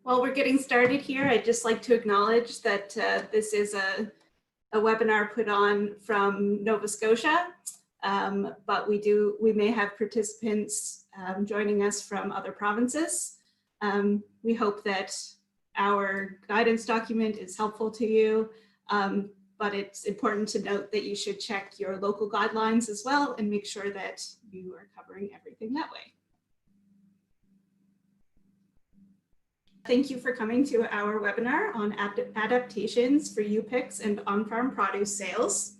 While we're getting started here, I'd just like to acknowledge that this is a webinar put on from Nova Scotia, but we may have participants joining us from other provinces. We hope that our guidance document is helpful to you, but it's important to note that you should check your local guidelines as well and make sure that you are covering everything that way. Thank you for coming to our webinar on adaptations for UPICs and on-farm produce sales.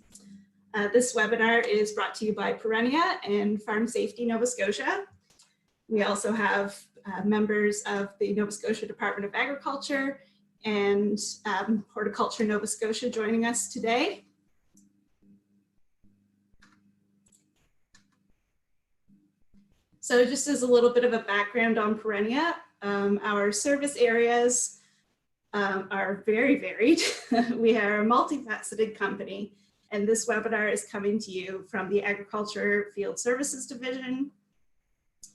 This webinar is brought to you by Perennia and Farm Safety Nova Scotia. We also have members of the Nova Scotia Department of Agriculture and Horticulture Nova Scotia joining us today. So just as a little bit of a background on Perennia, our service areas are very varied. We are a multifaceted company, and this webinar is coming to you from the Agriculture Field Services Division.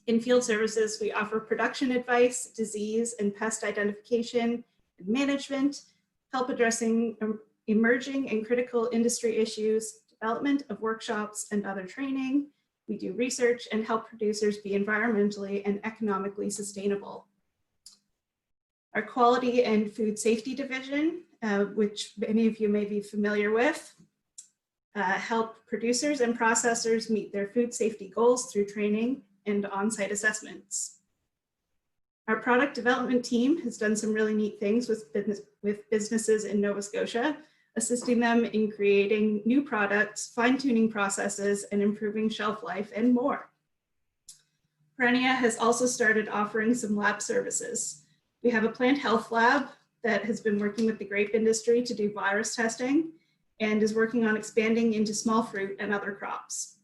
In field services, we offer production advice, disease and pest identification and management, help addressing emerging and critical industry issues, development of workshops and other training. We do research and help producers be environmentally and economically sustainable. Our Quality and Food Safety Division, which many of you may be familiar with, help producers and processors meet their food safety goals through training and on-site assessments. Our product development team has done some really neat things with businesses in Nova Scotia, assisting them in creating new products, fine-tuning processes, and improving shelf life and more. Perennia has also started offering some lab services. We have a plant health lab that has been working with the grape industry to do virus testing and is working on expanding into small fruit and other crops.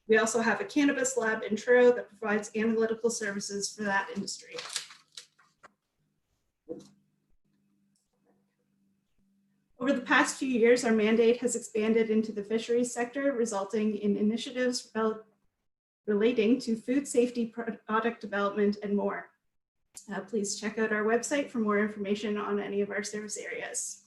We also have a cannabis lab in Truro that provides analytical services for that industry. Over the past few years, our mandate has expanded into the fisheries sector, resulting in initiatives relating to food safety, product development, and more. Please check out our website for more information on any of our service areas.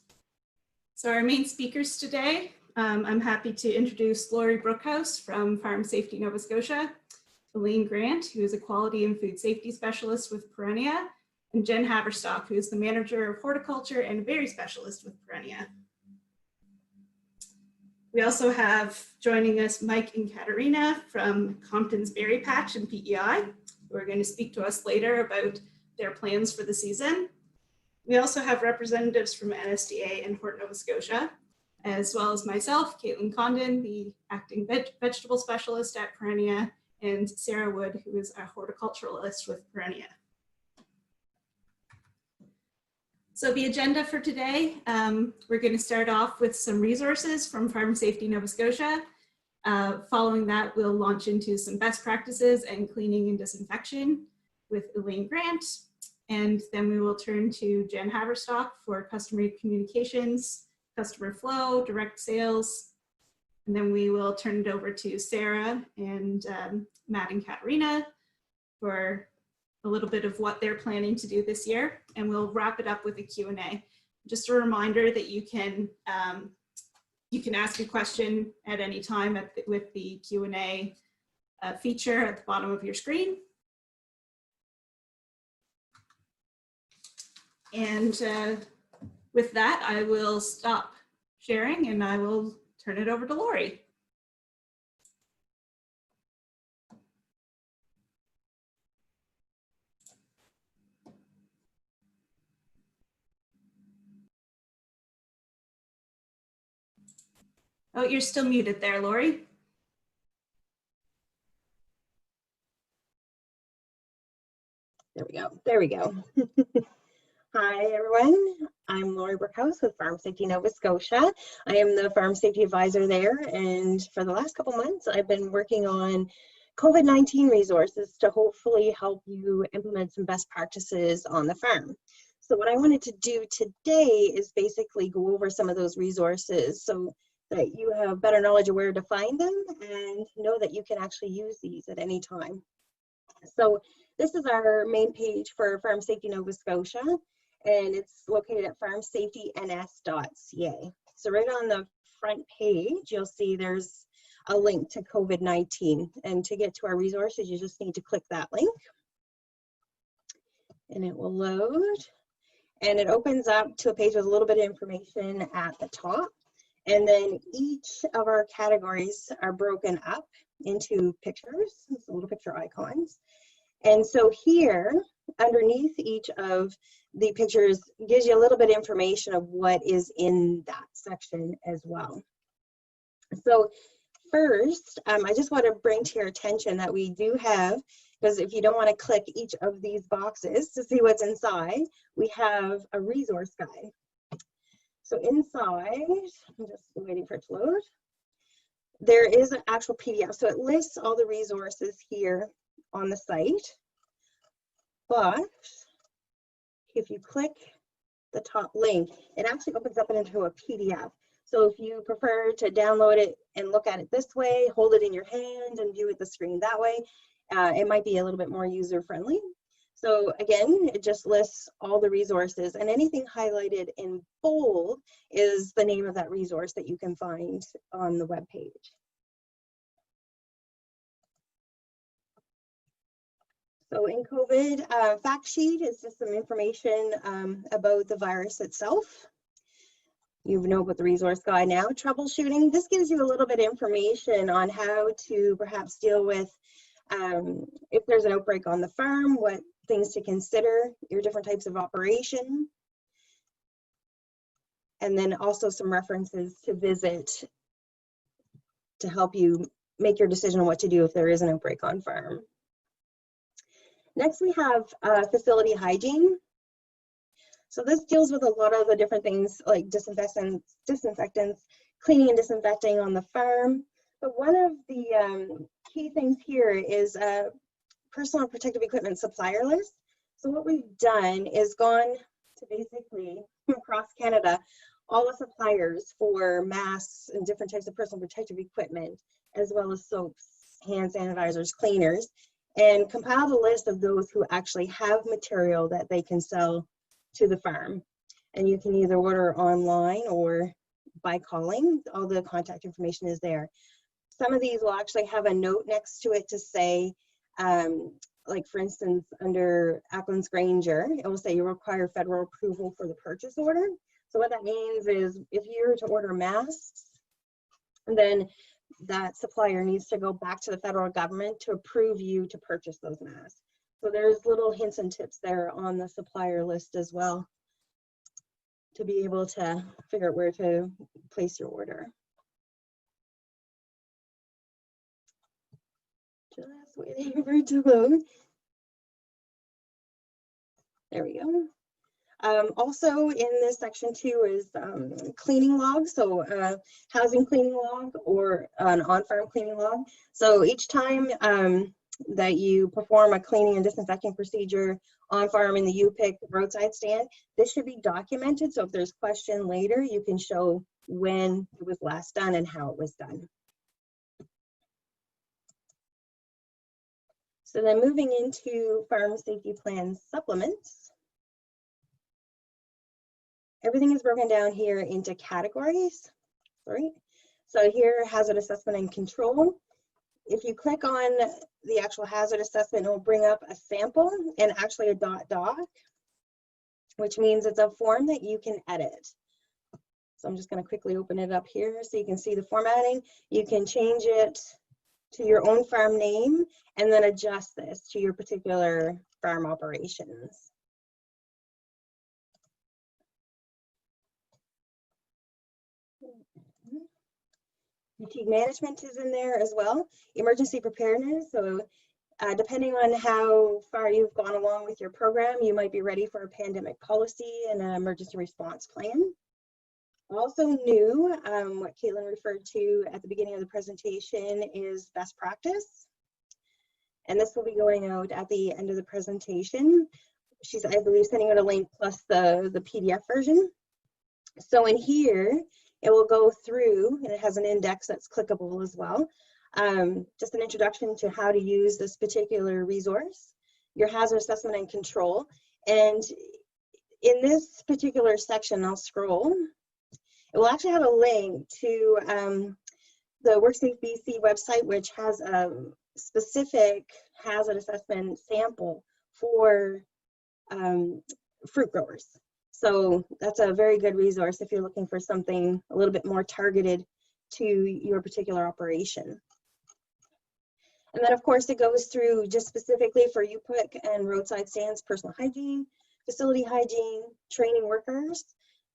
So our main speakers today, I'm happy to introduce Lori Brookhouse from Farm Safety Nova Scotia, Elaine Grant, who is a quality and food safety specialist with Perennia, and Jen Haverstock, who is the manager of horticulture and a berry specialist with Perennia. We also have joining us Mike and Katerina from Compton's Berry Patch and PEI, who are going to speak to us later about their plans for the season. We also have representatives from NSDA and Hort Nova Scotia, as well as myself, Caitlin Condon, the acting vegetable specialist at Perennia, and Sarah Wood, who is a horticulturalist with Perennia. So the agenda for today, we're going to start off with some resources from Farm Safety Nova Scotia. Following that, we'll launch into some best practices and cleaning and disinfection with Elaine Grant. And then we will turn to Jen Haverstock for customer communications, customer flow, direct sales. And then we will turn it over to Sarah and Matt and Katerina for a little bit of what they're planning to do this year. And we'll wrap it up with a Q&A. Just a reminder that you can ask a question at any time with the Q&A feature at the bottom of your screen. And with that, I will stop sharing and I will turn it over to Lori. Oh, you're still muted there, Lori. There we go. There we go. Hi, everyone. I'm Lori Brookhouse with Farm Safety Nova Scotia. I am the Farm Safety Advisor there, and for the last couple months, I've been working on COVID-19 resources to hopefully help you implement some best practices on the farm. So what I wanted to do today is basically go over some of those resources so that you have better knowledge of where to find them and know that you can actually use these at any time. So This is our main page for Farm Safety Nova Scotia, and it's located at farmsafetyns.ca. So right on the front page, you'll see there's a link to COVID-19. And to get to our resources, you just need to click that link. And it will load. And it opens up to a page with a little bit of information at the top. And then each of our categories are broken up into pictures, so little picture icons. And so here, underneath each of the pictures, gives you a little bit of information of what is in that section as well. So first, I just want to bring to your attention that we do have, because if you don't want to click each of these boxes to see what's inside, we have a resource guide. So inside, I'm just waiting for it to load, there is an actual PDF. So it lists all the resources here on the site. But if you click the top link, it actually opens up into a PDF. So if you prefer to download it and look at it this way, hold it in your hand and view it the screen that way, it might be a little bit more user-friendly. So again, it just lists all the resources, and anything highlighted in bold is the name of that resource that you can find on the web page. So in COVID, fact sheet is just some information about the virus itself. You know about the resource guide now. Troubleshooting, this gives you a little bit of information on how to perhaps deal with if there's an outbreak on the farm, what things to consider, your different types of operation. And then also some references to visit to help you make your decision on what to do if there is an outbreak on farm. Next, we have facility hygiene. So this deals with a lot of the different things like disinfectants, cleaning and disinfecting on the farm. But one of the key things here is a personal protective equipment supplier list. So what we've done is gone to basically across Canada, all the suppliers for masks and different types of personal protective equipment, as well as soaps, hand sanitizers, cleaners, and compiled a list of those who actually have material that they can sell to the farm. And you can either order online or by calling. All the contact information is there. Some of these will actually have a note next to it to say, like for instance, under Acklands Granger, it will say you require federal approval for the purchase order. So what that means is if you're to order masks, then that supplier needs to go back to the federal government to approve you to purchase those masks. So there's little hints and tips there on the supplier list as well to be able to figure out where to place your order. Just waiting for it to load. There we go. Also in this section too is cleaning log, so housing cleaning log or an on-farm cleaning log. So each time that you perform a cleaning and disinfecting procedure on farm in the U-Pick roadside stand, this should be documented. So if there's question later, you can show when it was last done and how it was done. So then moving into farm safety plan supplements. Everything is broken down here into categories. Sorry. So here, hazard assessment and control. If you click on the actual hazard assessment, it will bring up a sample and actually a .doc, which means it's a form that you can edit. So I'm just going to quickly open it up here so you can see the formatting. You can change it to your own farm name and then adjust this to your particular farm operations. Fatigue management is in there as well. Emergency preparedness. So depending on how far you've gone along with your program, you might be ready for a pandemic policy and an emergency response plan. Also new, what Caitlin referred to at the beginning of the presentation is best practice. And this will be going out at the end of the presentation. She's, I believe, sending out a link plus the PDF version. So in here, it will go through, and it has an index that's clickable as well. Just an introduction to how to use this particular resource. your hazard assessment and control. And in this particular section, I'll scroll, it will actually have a link to the WorkSafe BC website, which has a specific hazard assessment sample for fruit growers. So that's a very good resource if you're looking for something a little bit more targeted to your particular operation. And then of course it goes through just specifically for UPIC and roadside stands, personal hygiene, facility hygiene, training workers,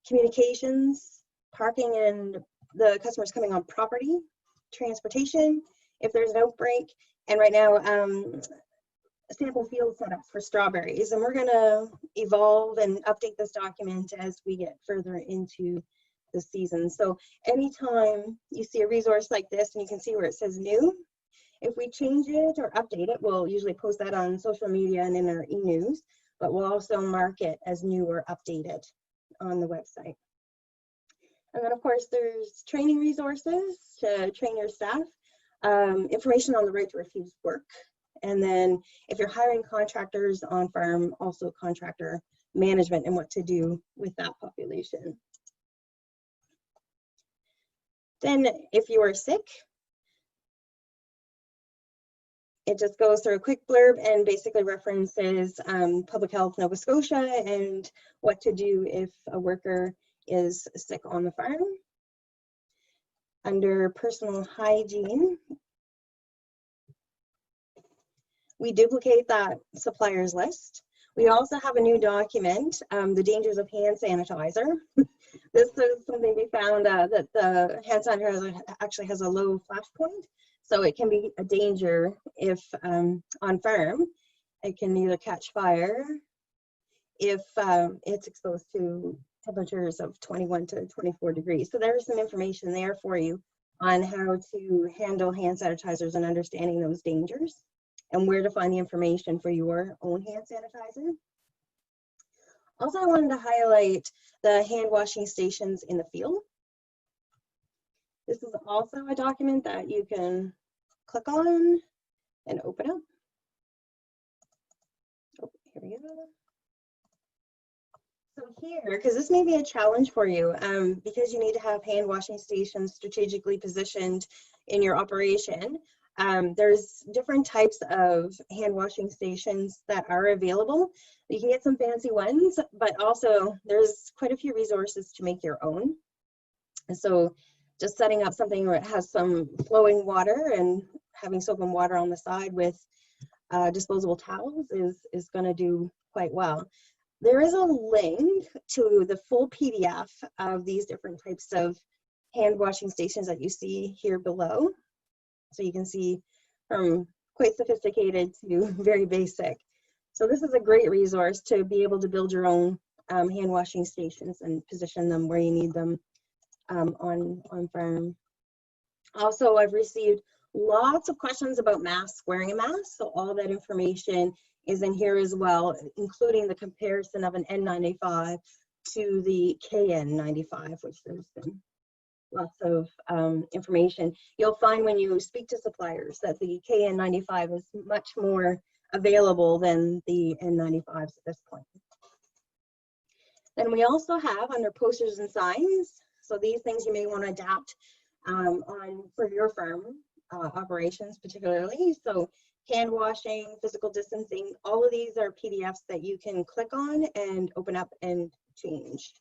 communications, parking and the customers coming on property, transportation, if there's an outbreak, and right now sample field setups for strawberries. And we're gonna evolve and update this document as we get further into the season. So anytime you see a resource like this and you can see where it says new, if we change it or update it, we'll usually post that on social media and in our e-news, but we'll also mark it as new or updated on the website. And then of course there's training resources to train your staff, information on the right to refuse work, and then if you're hiring contractors on farm, also contractor management and what to do with that population. Then if you are sick, it just goes through a quick blurb and basically references Public Health Nova Scotia and what to do if a worker is sick on the farm. Under personal hygiene, we duplicate that suppliers list. We also have a new document, the dangers of hand sanitizer. This is something we found that the hand sanitizer actually has a low flash point. So it can be a danger if on farm, it can either catch fire if it's exposed to temperatures of 21 to 24 degrees. So there's some information there for you on how to handle hand sanitizers and understanding those dangers and where to find the information for your own hand sanitizer. Also, I wanted to highlight the hand washing stations in the field. This is also a document that you can click on and open up. Oh, here we go. So here, because this may be a challenge for you, because you need to have hand washing stations strategically positioned in your operation, there's different types of hand washing stations that are available. You can get some fancy ones, but also there's quite a few resources to make your own. And so just setting up something where it has some flowing water and having soap and water on the side with disposable towels is going to do quite well. There is a link to the full PDF of these different types of hand washing stations that you see here below. So you can see from quite sophisticated to very basic. So this is a great resource to be able to build your own hand washing stations and position them where you need them on farm. Also, I've received lots of questions about masks, wearing a mask. So all that information is in here as well, including the comparison of an N95 to the KN95, which there's been lots of information. You'll find when you speak to suppliers that the KN95 is much more available than the N95s at this point. Then we also have under posters and signs. So these things you may want to adapt for your farm operations particularly. So hand washing, physical distancing, all of these are PDFs that you can click on and open up and change.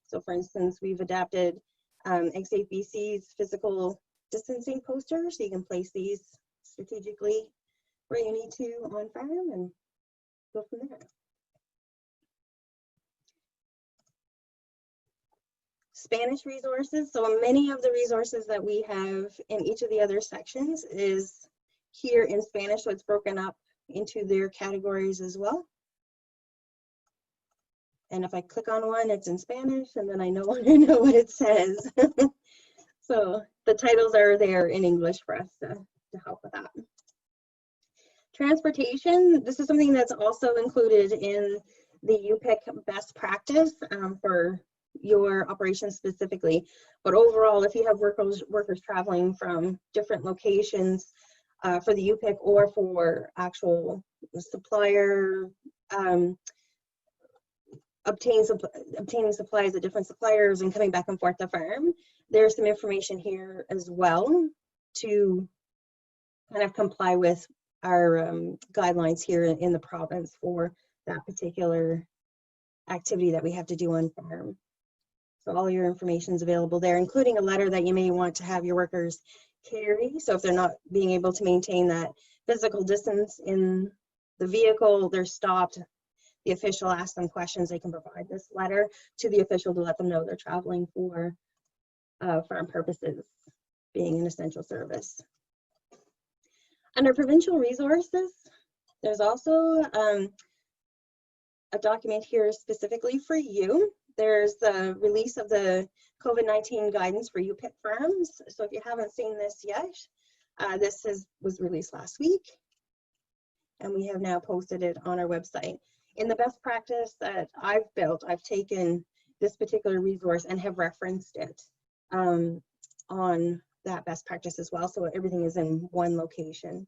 So for instance, we've adapted AgSafe BC's physical distancing posters, so you can place these strategically where you need to on farm and go from there. Spanish resources. So many of the resources that we have in each of the other sections is here in Spanish, so it's broken up into their categories as well. And if I click on one, it's in Spanish, and then I no longer know what it says. So the titles are there in English for us to help with that. Transportation, this is something that's also included in the UPIC best practice for your operations specifically. But overall, if you have workers traveling from different locations for the UPIC or for actual supplier, obtaining supplies at different suppliers and coming back and forth the farm. There's some information here as well to kind of comply with our guidelines here in the province for that particular activity that we have to do on farm. So all your information is available there, including a letter that you may want to have your workers carry. So if they're not being able to maintain that physical distance in the vehicle, they're stopped, the official asks them questions, they can provide this letter to the official to let them know they're traveling for farm purposes, being an essential service. Under provincial resources, there's also a document here specifically for you. There's the release of the COVID-19 guidance for UPIC farms. So if you haven't seen this yet, this was released last week, and we have now posted it on our website. In the best practice that I've built, I've taken this particular resource and have referenced it on that best practice as well, so everything is in one location.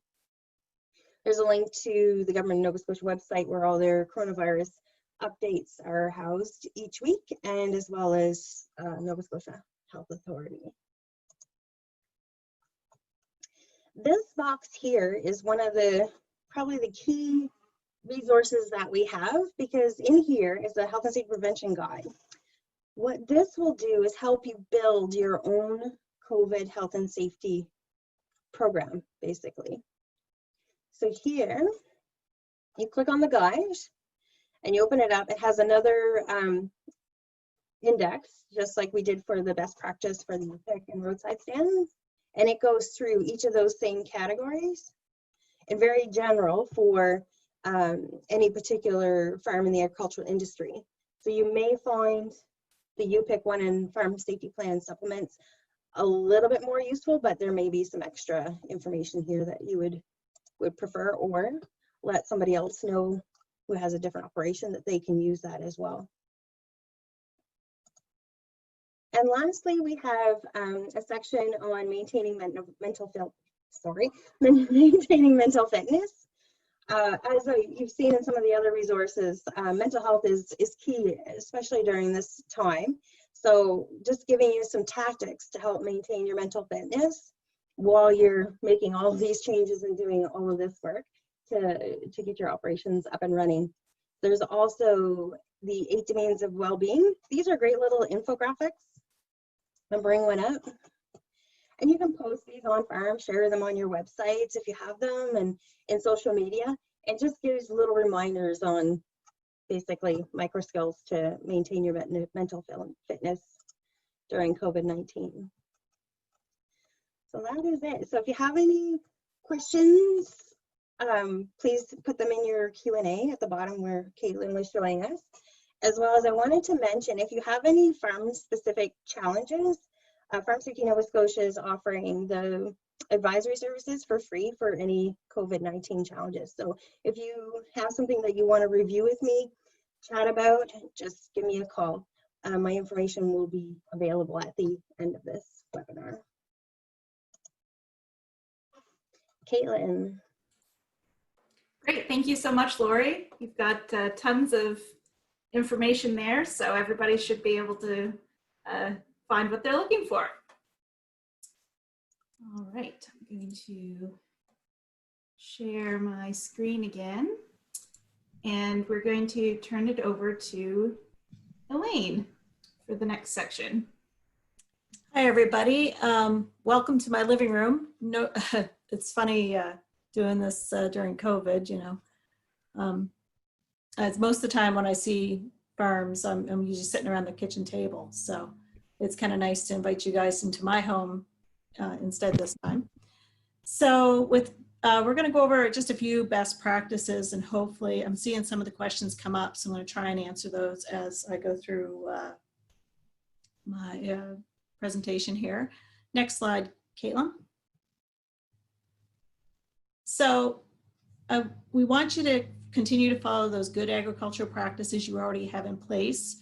There's a link to the Government of Nova Scotia website where all their coronavirus updates are housed each week, and as well as Nova Scotia Health Authority. This box here is one of the probably the key resources that we have, because in here is the health and safety prevention guide. What this will do is help you build your own COVID health and safety program, basically. So here, you click on the guide and you open it up. It has another index, just like we did for the best practice for the UPIC and roadside stands. And it goes through each of those same categories and very general for any particular farm in the agricultural industry. So you may find the UPIC one and farm safety plan supplements a little bit more useful, but there may be some extra information here that you would prefer, or let somebody else know who has a different operation that they can use that as well. And lastly, we have a section on maintaining mental fitness. As you've seen in some of the other resources, mental health is key, especially during this time. So just giving you some tactics to help maintain your mental fitness while you're making all of these changes and doing all of this work to get your operations up and running. There's also the 8 domains of well-being. These are great little infographics. I'll bring one up. And you can post these on farm, share them on your websites if you have them, and in social media. It just gives little reminders on basically micro skills to maintain your mental fitness during COVID-19. So that is it. So if you have any questions, please put them in your Q&A at the bottom where Caitlin was showing us. As well as I wanted to mention, if you have any farm-specific challenges, Farm Safety Nova Scotia is offering the advisory services for free for any COVID-19 challenges. So if you have something that you want to review with me, chat about, just give me a call. My information will be available at the end of this webinar. Caitlin. Great, thank you so much, Lori. You've got tons of information there, so everybody should be able to find what they're looking for. All right, I'm going to share my screen again, and we're going to turn it over to Elaine for the next section. Hi, everybody. Welcome to my living room. No, it's funny doing this during COVID, you know. As most of the time when I see farms, I'm usually sitting around the kitchen table. So it's kind of nice to invite you guys into my home instead this time. So we're going to go over just a few best practices, and hopefully I'm seeing some of the questions come up. So I'm going to try and answer those as I go through my presentation here. Next slide, Caitlin. So we want you to continue to follow those good agricultural practices you already have in place.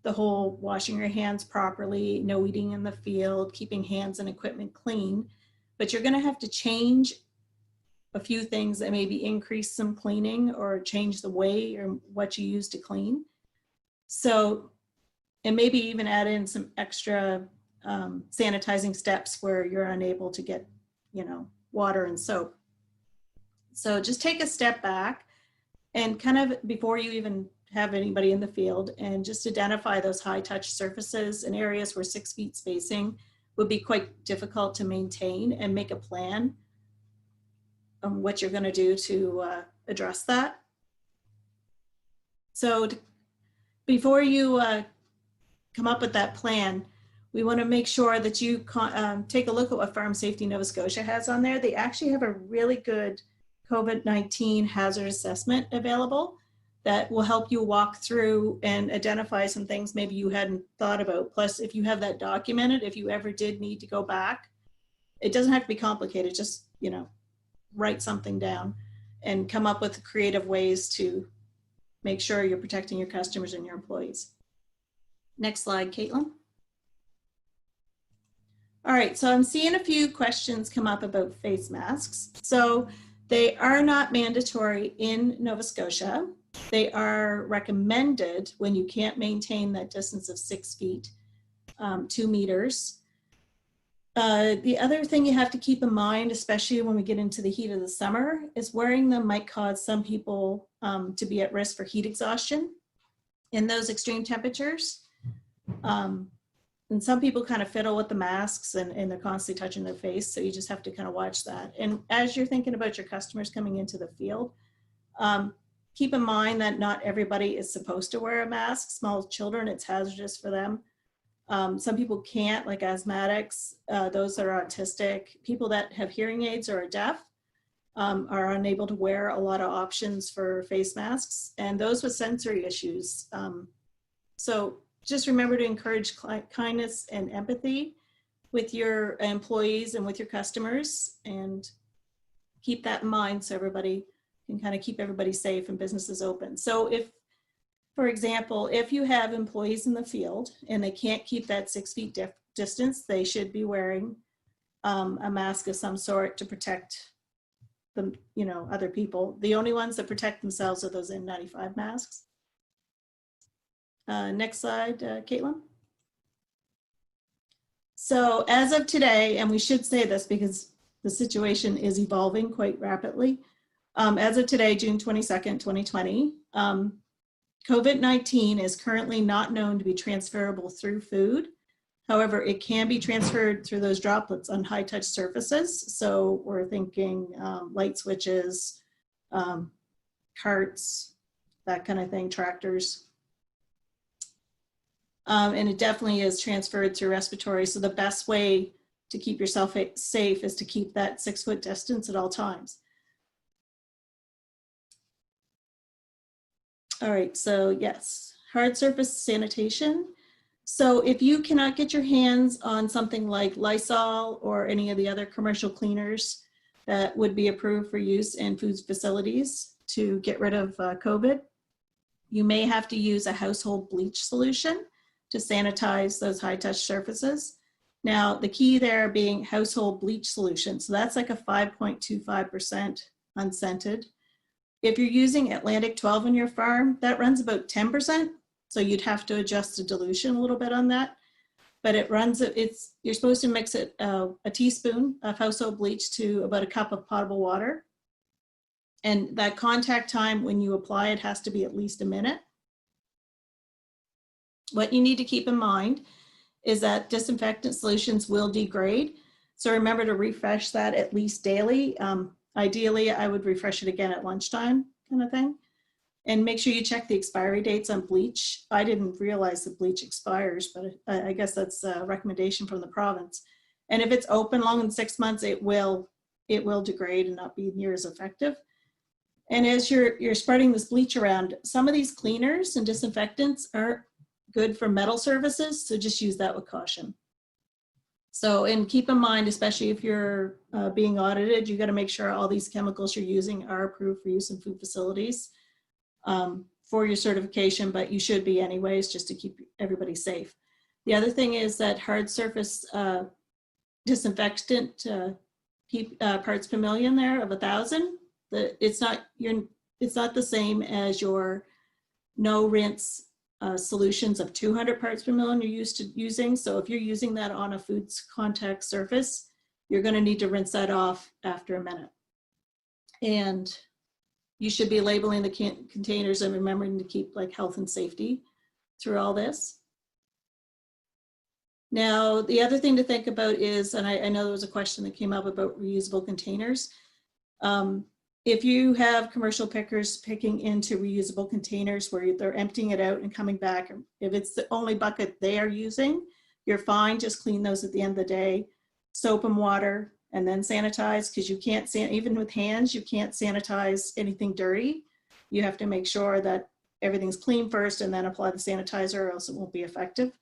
The whole washing your hands properly, no eating in the field, keeping hands and equipment clean. But you're going to have to change a few things that maybe increase some cleaning or change the way or what you use to clean. So, and maybe even add in some extra sanitizing steps where you're unable to get, you know, water and soap. So just take a step back and kind of, before you even have anybody in the field, and just identify those high touch surfaces and areas where 6 feet spacing would be quite difficult to maintain, and make a plan on what you're going to do to address that. So before you come up with that plan, we want to make sure that you take a look at what Farm Safety Nova Scotia has on there. They actually have a really good COVID-19 hazard assessment available that will help you walk through and identify some things maybe you hadn't thought about. Plus, if you have that documented, if you ever did need to go back, it doesn't have to be complicated. Just, you know, write something down and come up with creative ways to make sure you're protecting your customers and your employees. Next slide, Caitlin. All right, so I'm seeing a few questions come up about face masks. So they are not mandatory in Nova Scotia. They are recommended when you can't maintain that distance of 6 feet, 2 meters. The other thing you have to keep in mind, especially when we get into the heat of the summer, is wearing them might cause some people to be at risk for heat exhaustion in those extreme temperatures. And some people kind of fiddle with the masks and they're constantly touching their face. So you just have to kind of watch that. And as you're thinking about your customers coming into the field, keep in mind that not everybody is supposed to wear a mask. Small children, it's hazardous for them. Some people can't, like asthmatics, those that are autistic, people that have hearing aids or are deaf are unable to wear a lot of options for face masks, and those with sensory issues. So just remember to encourage kindness and empathy with your employees and with your customers, and keep that in mind so everybody can kind of keep everybody safe and businesses open. So if, for example, if you have employees in the field and they can't keep that 6 feet distance, they should be wearing a mask of some sort to protect them, you know, other people. The only ones that protect themselves are those N95 masks. Next slide, Caitlin. So as of today, and we should say this because the situation is evolving quite rapidly. As of today, June 22nd, 2020, COVID-19 is currently not known to be transferable through food. However, it can be transferred through those droplets on high touch surfaces. So we're thinking light switches, carts, that kind of thing, tractors. And it definitely is transferred through respiratory. So the best way to keep yourself safe is to keep that 6 foot distance at all times. All right, so yes, hard surface sanitation. So if you cannot get your hands on something like Lysol or any of the other commercial cleaners that would be approved for use in food facilities to get rid of COVID, you may have to use a household bleach solution to sanitize those high touch surfaces. Now, the key there being household bleach solution. So that's like a 5.25% unscented. If you're using Atlantic 12 on your farm, that runs about 10%. So you'd have to adjust the dilution a little bit on that. But it runs, you're supposed to mix it a teaspoon of household bleach to about a cup of potable water. And that contact time when you apply it has to be at least a minute. What you need to keep in mind is that disinfectant solutions will degrade. So remember to refresh that at least daily. Ideally, I would refresh it again at lunchtime, kind of thing. And make sure you check the expiry dates on bleach. I didn't realize that bleach expires, but I guess that's a recommendation from the province. And if it's open longer than 6 months, it will degrade and not be near as effective. And as you're spreading this bleach around, some of these cleaners and disinfectants aren't good for metal surfaces, so just use that with caution. So, and keep in mind, especially if you're being audited, you got to make sure all these chemicals you're using are approved for use in food facilities for your certification, but you should be anyways, just to keep everybody safe. The other thing is that hard surface disinfectant parts per million there of 1,000. It's not the same as your no rinse solutions of 200 parts per million you're used to using. So if you're using that on a food's contact surface, you're going to need to rinse that off after a minute. And you should be labeling the containers and remembering to keep like health and safety through all this. Now, the other thing to think about is, and I know there was a question that came up about reusable containers. If you have commercial pickers picking into reusable containers where they're emptying it out and coming back, if it's the only bucket they are using, you're fine, just clean those at the end of the day. Soap and water, and then sanitize, because you can't, even with hands, you can't sanitize anything dirty. You have to make sure that everything's clean first and then apply the sanitizer, or else it won't be effective.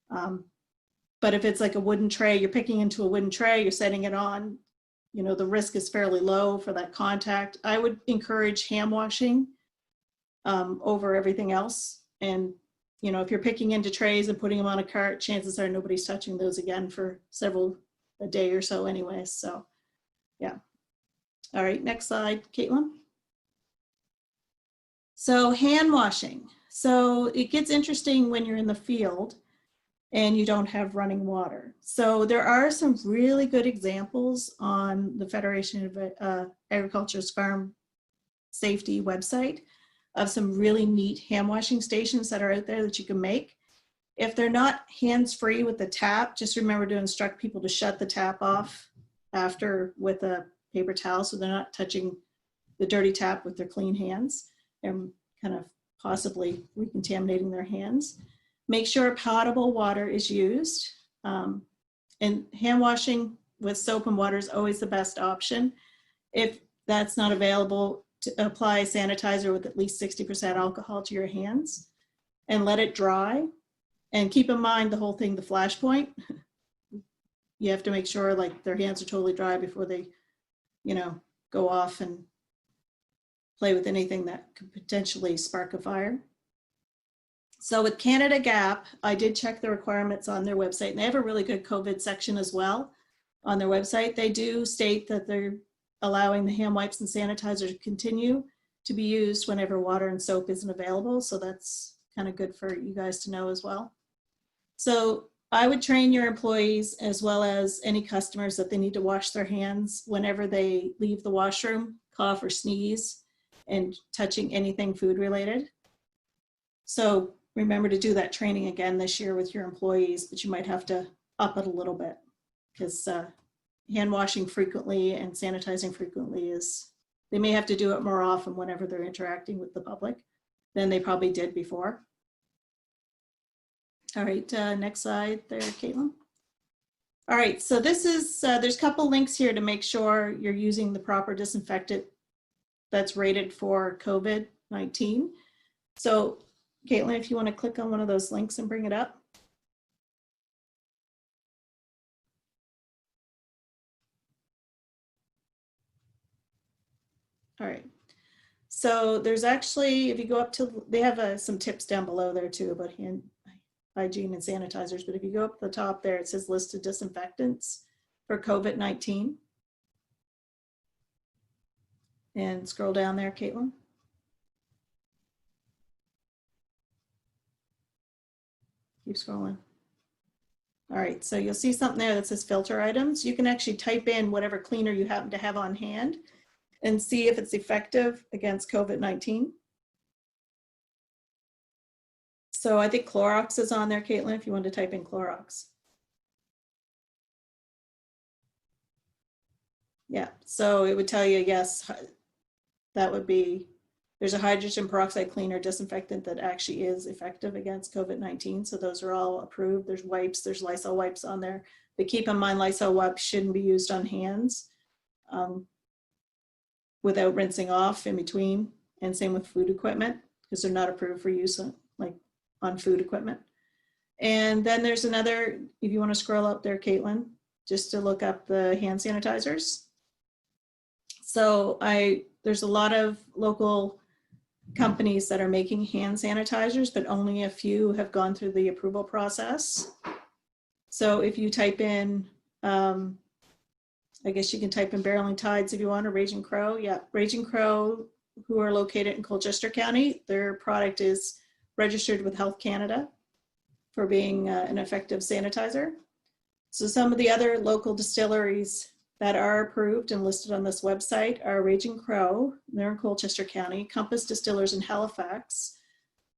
But if it's like a wooden tray, you're picking into a wooden tray, you're setting it on, you know, the risk is fairly low for that contact. I would encourage hand washing over everything else. And, you know, if you're picking into trays and putting them on a cart, chances are nobody's touching those again for a day or so anyway. So, yeah. All right, next slide, Caitlin. So hand washing. So it gets interesting when you're in the field and you don't have running water. So there are some really good examples on the Federation of Agriculture's Farm Safety website of some really neat hand washing stations that are out there that you can make. If they're not hands-free with the tap, just remember to instruct people to shut the tap off after with a paper towel so they're not touching the dirty tap with their clean hands and kind of possibly recontaminating their hands. Make sure potable water is used. And hand washing with soap and water is always the best option. If that's not available, to apply sanitizer with at least 60% alcohol to your hands and let it dry. And keep in mind the whole thing, the flash point. You have to make sure like their hands are totally dry before they, you know, go off and play with anything that could potentially spark a fire. So with Canada Gap, I did check the requirements on their website, and they have a really good COVID section as well on their website. They do state that they're allowing the hand wipes and sanitizer to continue to be used whenever water and soap isn't available. So that's kind of good for you guys to know as well. So I would train your employees as well as any customers that they need to wash their hands whenever they leave the washroom, cough or sneeze, and touching anything food related. So remember to do that training again this year with your employees, but you might have to up it a little bit because hand washing frequently and sanitizing frequently they may have to do it more often whenever they're interacting with the public than they probably did before. All right, next slide there, Caitlin. All right, so this is, there's a couple links here to make sure you're using the proper disinfectant that's rated for COVID-19. So Caitlin, if you want to click on one of those links and bring it up. All right. So there's actually, if you go up to, they have some tips down below there too about hand hygiene and sanitizers. But if you go up to the top there, it says list of disinfectants for COVID-19. And scroll down there, Caitlin. Keep scrolling. All right, so you'll see something there that says filter items. You can actually type in whatever cleaner you happen to have on hand and see if it's effective against COVID-19. So I think Clorox is on there, Caitlin, if you want to type in Clorox. Yeah, so it would tell you, yes, that would be, there's a hydrogen peroxide cleaner disinfectant that actually is effective against COVID-19. So those are all approved. There's wipes, there's Lysol wipes on there. But keep in mind, Lysol wipes shouldn't be used on hands without rinsing off in between. And same with food equipment, because they're not approved for use on food equipment. And then there's another, if you want to scroll up there, Caitlin, just to look up the hand sanitizers. So there's a lot of local companies that are making hand sanitizers, but only a few have gone through the approval process. So if you type in, I I guess you can type in Barreling Tides if you want, or Raging Crow. Yeah, Raging Crow, who are located in Colchester County. Their product is registered with Health Canada for being an effective sanitizer. So some of the other local distilleries that are approved and listed on this website are Raging Crow, they're in Colchester County, Compass Distillers in Halifax,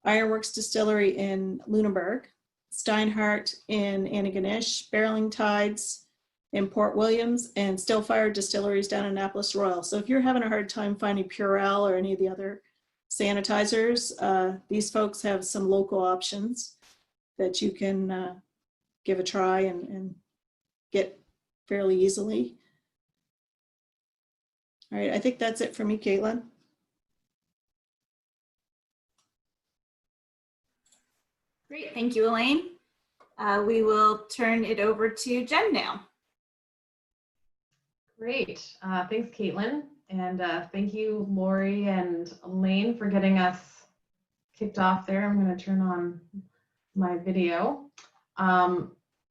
Ironworks Distillery in Lunenburg, Steinhardt in Antigonish, Barreling Tides in Port Williams, and Stillfire Distilleries down in Annapolis Royal. So if you're having a hard time finding Purell or any of the other sanitizers, these folks have some local options that you can give a try and get fairly easily. All right, I think that's it for me, Caitlin. Great, thank you, Elaine. We will turn it over to Jen now. Great, thanks Caitlin, and thank you Lori and Elaine for getting us kicked off there. I'm going to turn on my video.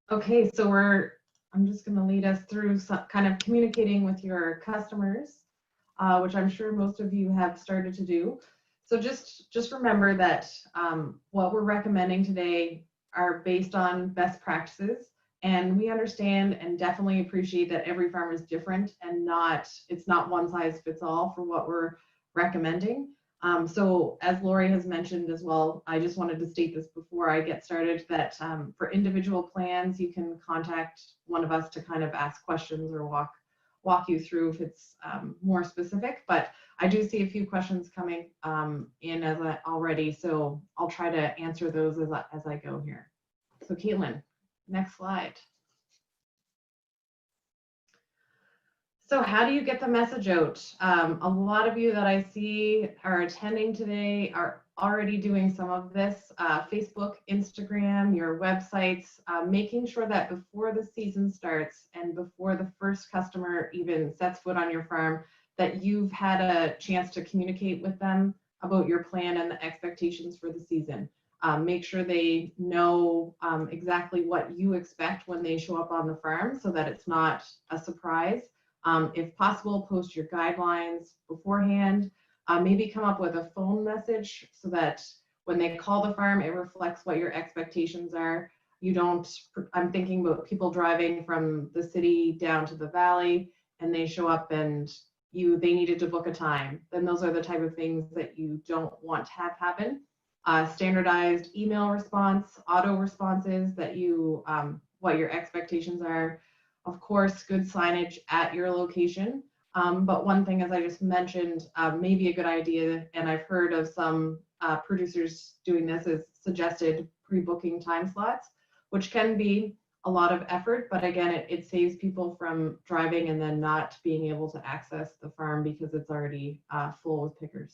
Okay, so I'm just going to lead us through some kind of communicating with your customers, which I'm sure most of you have started to do. So just remember that what we're recommending today are based on best practices, and we understand and definitely appreciate that every farm is different and it's not one size fits all for what we're recommending. So as Lori has mentioned as well, I just wanted to state this before I get started, that for individual plans, you can contact one of us to kind of ask questions or walk you through if it's more specific. But I do see a few questions coming in already, so I'll try to answer those as I go here. So Caitlin, next slide. So how do you get the message out? A lot of you that I see are attending today are already doing some of this. Facebook, Instagram, your websites, making sure that before the season starts and before the first customer even sets foot on your farm, that you've had a chance to communicate with them about your plan and the expectations for the season. Make sure they know exactly what you expect when they show up on the farm so that it's not a surprise. If possible, post your guidelines beforehand. Maybe come up with a phone message so that when they call the farm, it reflects what your expectations are. I'm thinking about people driving from the city down to the valley and they show up and they needed to book a time. Then those are the type of things that you don't want to have happen. Standardized email response, auto responses that what your expectations are. Of course, good signage at your location. But one thing, as I just mentioned, may be a good idea, and I've heard of some producers doing this, is suggested pre-booking time slots, which can be a lot of effort, but again, it saves people from driving and then not being able to access the farm because it's already full with pickers.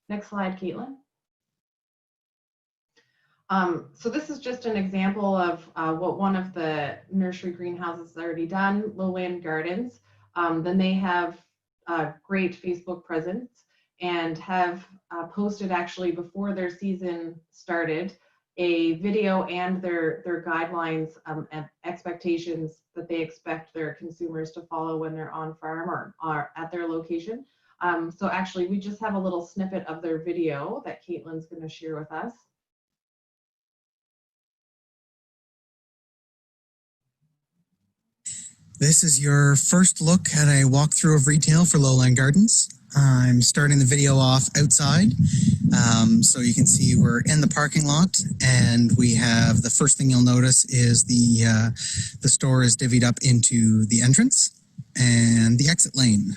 Next slide, Caitlin. So this is just an example of what one of the nursery greenhouses has already done, Lowland Gardens. Then they have a great Facebook presence and have posted actually before their season started a video and their guidelines and expectations that they expect their consumers to follow when they're on farm or are at their location. So actually we just have a little snippet of their video that Caitlin's going to share with us. This is your first look at a walkthrough of retail for Lowland Gardens. I'm starting the video off outside, so you can see we're in the parking lot, and we have the first thing you'll notice is the store is divvied up into the entrance and the exit lane.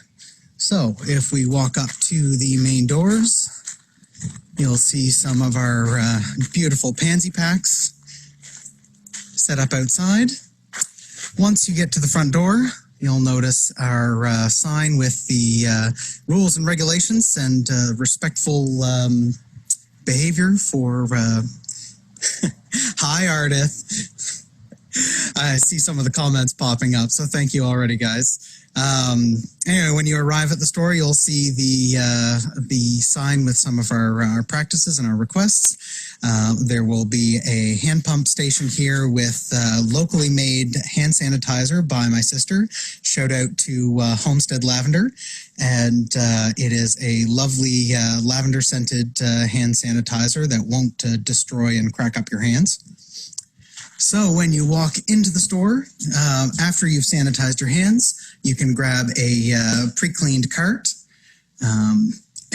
So if we walk up to the main doors, you'll see some of our beautiful pansy packs set up outside. Once you get to the front door, you'll notice our sign with the rules and regulations and respectful behavior for hi, Ardith. I see some of the comments popping up, so thank you already, guys. Anyway, when you arrive at the store, you'll see the sign with some of our practices and our requests. There will be a hand pump station here with locally made hand sanitizer by my sister. Shout out to Homestead Lavender. And it is a lovely lavender scented hand sanitizer that won't destroy and crack up your hands. So when you walk into the store, after you've sanitized your hands, you can grab a pre-cleaned cart.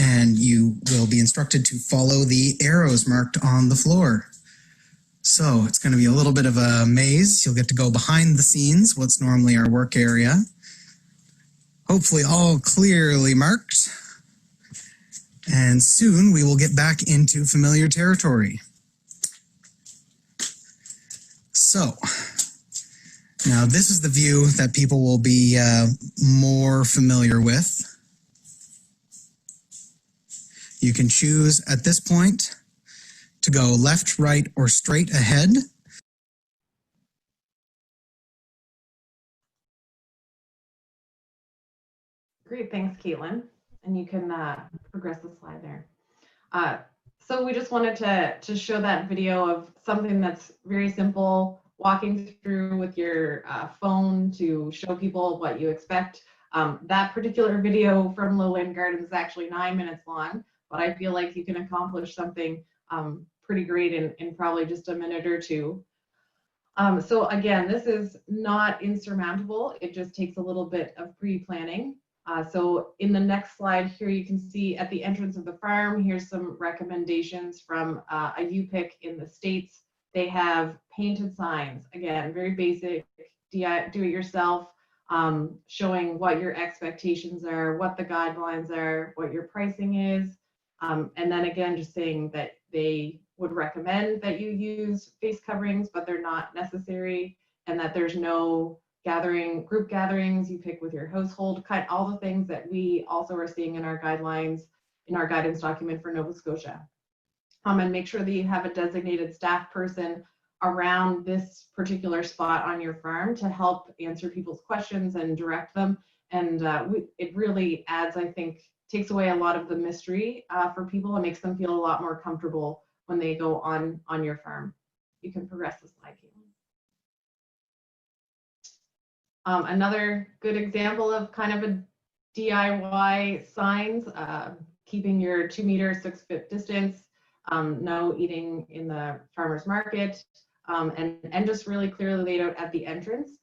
And you will be instructed to follow the arrows marked on the floor. So it's going to be a little bit of a maze. You'll get to go behind the scenes, what's normally our work area. Hopefully all clearly marked. And soon we will get back into familiar territory. So now this is the view that people will be more familiar with. You can choose at this point to go left, right, or straight ahead. Great, thanks, Caitlin. And you can progress the slide there. So we just wanted to show that video of something that's very simple, walking through with your phone to show people what you expect. That particular video from Lowland Gardens is actually 9 minutes long. But I feel like you can accomplish something pretty great in probably just a minute or two. So again, this is not insurmountable. It just takes a little bit of pre-planning. So in the next slide here, you can see at the entrance of the farm, here's some recommendations from a UPIC in the States. They have painted signs, again, very basic, do-it-yourself, showing what your expectations are, what the guidelines are, what your pricing is. And then again, just saying that they would recommend that you use face coverings, but they're not necessary, and that there's no group gatherings you pick with your household, all the things that we also are seeing in our guidelines, in our guidance document for Nova Scotia. And make sure that you have a designated staff person around this particular spot on your farm to help answer people's questions and direct them. And it really adds, I think, takes away a lot of the mystery for people and makes them feel a lot more comfortable when they go on your farm. You can progress the slide, Caitlin. Another good example of kind of a DIY signs, keeping your 2 meter 6 foot distance, no eating in the farmer's market, and just really clearly laid out at the entrance.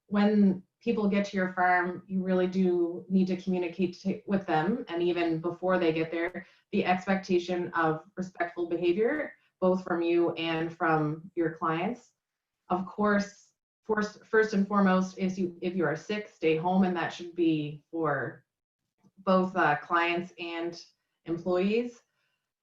When people get to your farm, you really do need to communicate with them, and even before they get there, the expectation of respectful behavior, both from you and from your clients. Of course, first and foremost is if you are sick, stay home, and that should be for both clients and employees.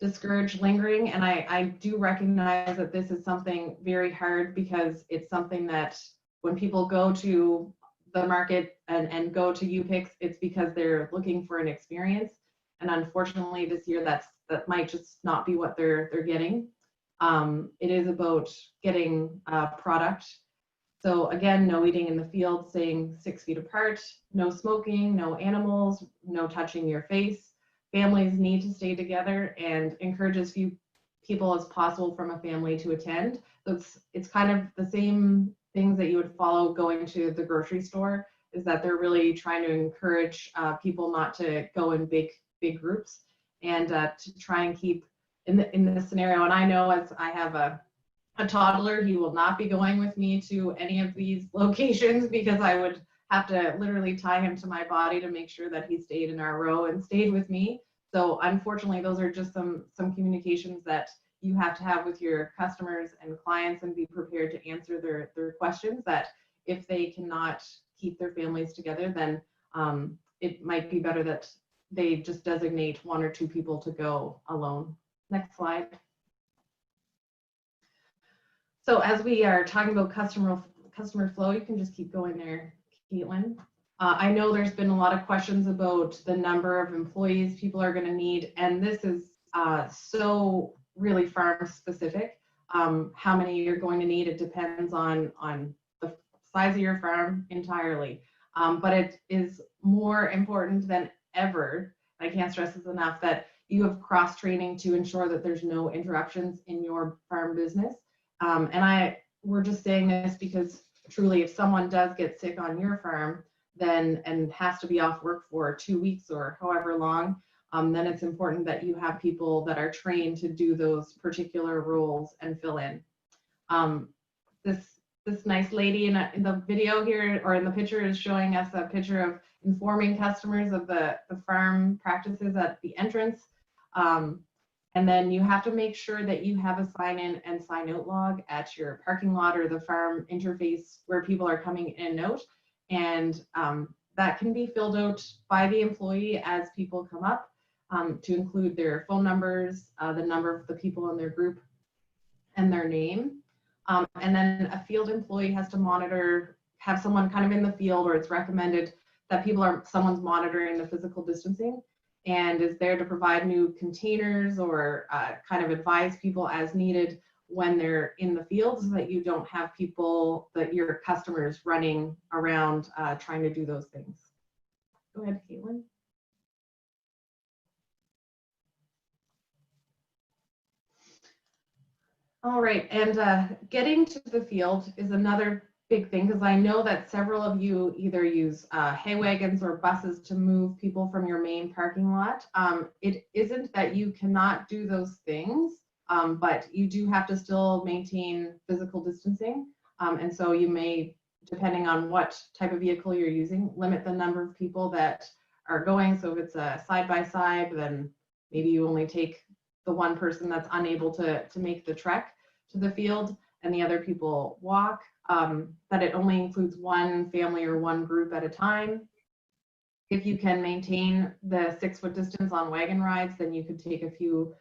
Discourage lingering, and I do recognize that this is something very hard because it's something that when people go to the market and go to UPICs, it's because they're looking for an experience. And unfortunately this year that might just not be what they're getting. It is about getting product. So again, no eating in the field, staying 6 feet apart, no smoking, no animals, no touching your face. Families need to stay together, and encourage as few people as possible from a family to attend. So it's kind of the same things that you would follow going to the grocery store, is that they're really trying to encourage people not to go in big groups, and to try and keep in this scenario. And I know, as I have a toddler, he will not be going with me to any of these locations because I would have to literally tie him to my body to make sure that he stayed in our row and stayed with me. So unfortunately, those are just some communications that you have to have with your customers and clients, and be prepared to answer their questions, that if they cannot keep their families together, then it might be better that they just designate 1 or 2 people to go alone. Next slide. So as we are talking about customer flow, you can just keep going there, Caitlin. I know there's been a lot of questions about the number of employees people are going to need, and this is so really farm specific. How many you're going to need, it depends on the size of your farm entirely. But it is more important than ever, I can't stress this enough, that you have cross training to ensure that there's no interruptions in your farm business. We're just saying this because truly, if someone does get sick on your farm, then and has to be off work for 2 weeks or however long, then it's important that you have people that are trained to do those particular roles and fill in. This nice lady in the video here, or in the picture, is showing us a picture of informing customers of the farm practices at the entrance. And then you have to make sure that you have a sign in and sign out log at your parking lot or the farm interface where people are coming in and out. And that can be filled out by the employee as people come up, to include their phone numbers, the number of the people in their group, and their name. And then a field employee has to monitor, have someone kind of in the field, or it's recommended that someone's monitoring the physical distancing and is there to provide new containers or kind of advise people as needed when they're in the field, so that you don't have people, that your customers, running around trying to do those things. Go ahead, Caitlin. All right, and getting to the field is another big thing, because I know that several of you either use hay wagons or buses to move people from your main parking lot. It isn't that you cannot do those things, but you do have to still maintain physical distancing. And so you may, depending on what type of vehicle you're using, limit the number of people that are going. So if it's a side-by-side, then maybe you only take the one person that's unable to make the trek to the field, and the other people walk. That it only includes one family or one group at a time. If you can maintain the 6-foot distance on wagon rides, then you could take a few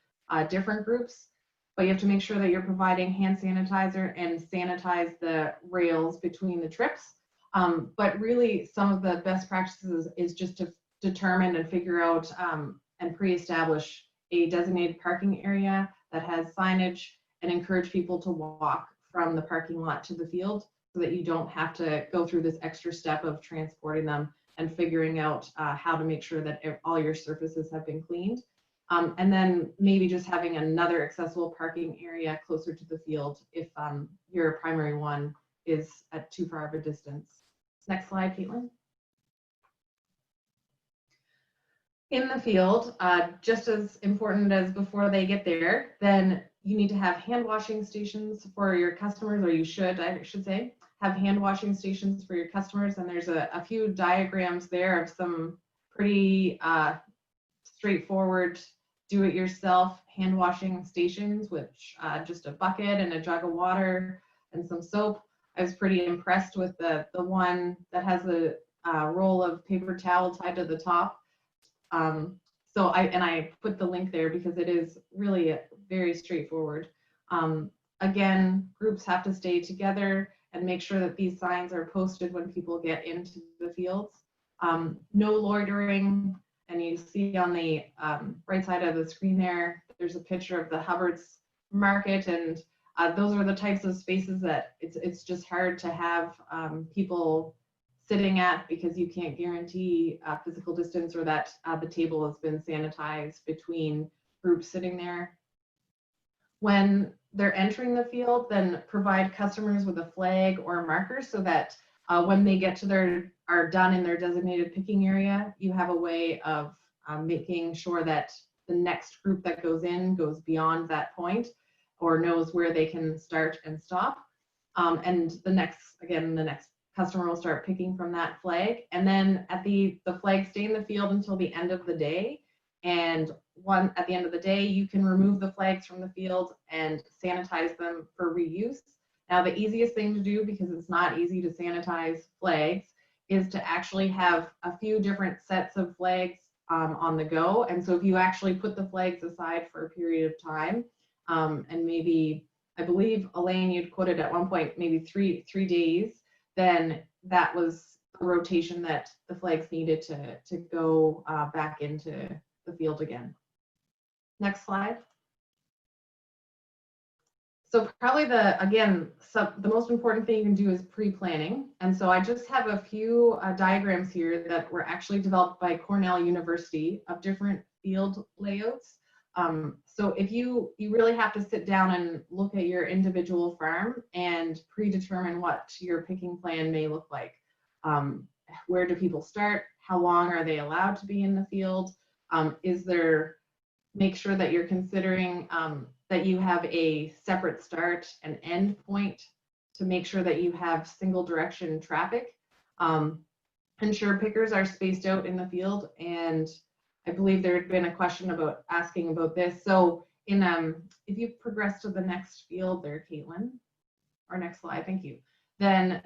different groups, but you have to make sure that you're providing hand sanitizer and sanitize the rails between the trips. But really, some of the best practices is just to determine and figure out and pre-establish a designated parking area that has signage, and encourage people to walk from the parking lot to the field, so that you don't have to go through this extra step of transporting them and figuring out how to make sure that all your surfaces have been cleaned. And then maybe just having another accessible parking area closer to the field if your primary one is at too far of a distance. Next slide, Caitlin. In the field, just as important as before they get there, then you need to have hand washing stations for your customers, or you should, I should say, have hand washing stations for your customers. And there's a few diagrams there of some pretty straightforward do-it-yourself hand washing stations, which just a bucket and a jug of water and some soap. I was pretty impressed with the one that has a roll of paper towel tied to the top. So I put the link there because it is really very straightforward. Again, groups have to stay together and make sure that these signs are posted when people get into the fields. No loitering, and you see on the right side of the screen there's a picture of the Hubbard's Market, and those are the types of spaces that it's just hard to have people sitting at, because you can't guarantee physical distance, or that the table has been sanitized between groups sitting there. When they're entering the field, then provide customers with a flag or a marker, so that when they get to are done in their designated picking area, you have a way of making sure that the next group that goes in goes beyond that point, or knows where they can start and stop. And the next customer will start picking from that flag, and then the flags stay in the field until the end of the day. And at the end of the day, you can remove the flags from the field and sanitize them for reuse. Now, the easiest thing to do, because it's not easy to sanitize flags, is to actually have a few different sets of flags on the go. And so if you actually put the flags aside for a period of time, and maybe, I believe, Elaine, you'd quoted at one point, maybe three days, then that was the rotation that the flags needed to go back into the field again. Next slide. So probably the most important thing you can do is pre-planning. And so I just have a few diagrams here that were actually developed by Cornell University of different field layouts. So if you really have to sit down and look at your individual farm and predetermine what your picking plan may look like. Where do people start? How long are they allowed to be in the field? Make sure that you're considering that you have a separate start and end point to make sure that you have single direction traffic. Ensure pickers are spaced out in the field, and I believe there had been a question about asking about this. So if you progress to the next field there, Caitlin, or next slide, thank you. Then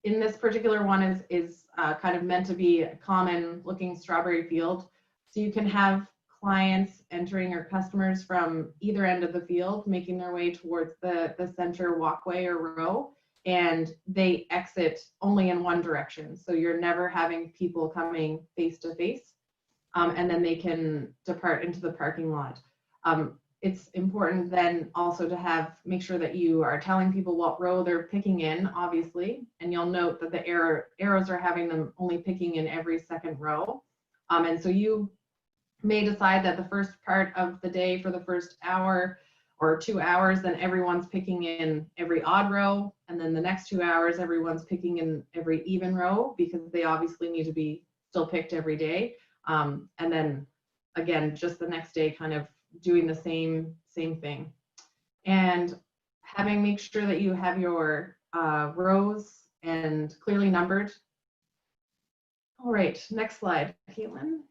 in this particular one is kind of meant to be a common looking strawberry field. So you can have clients entering or customers from either end of the field, making their way towards the center walkway or row, and they exit only in one direction. So you're never having people coming face to face, and then they can depart into the parking lot. It's important then also to make sure that you are telling people what row they're picking in, obviously, and you'll note that the arrows are having them only picking in every second row. And so you may decide that the first part of the day for the first hour or 2 hours, then everyone's picking in every odd row, and then the next 2 hours, everyone's picking in every even row, because they obviously need to be still picked every day. And then again, just the next day, kind of doing the same thing. And make sure that you have your rows and clearly numbered. All right, next slide, Caitlin.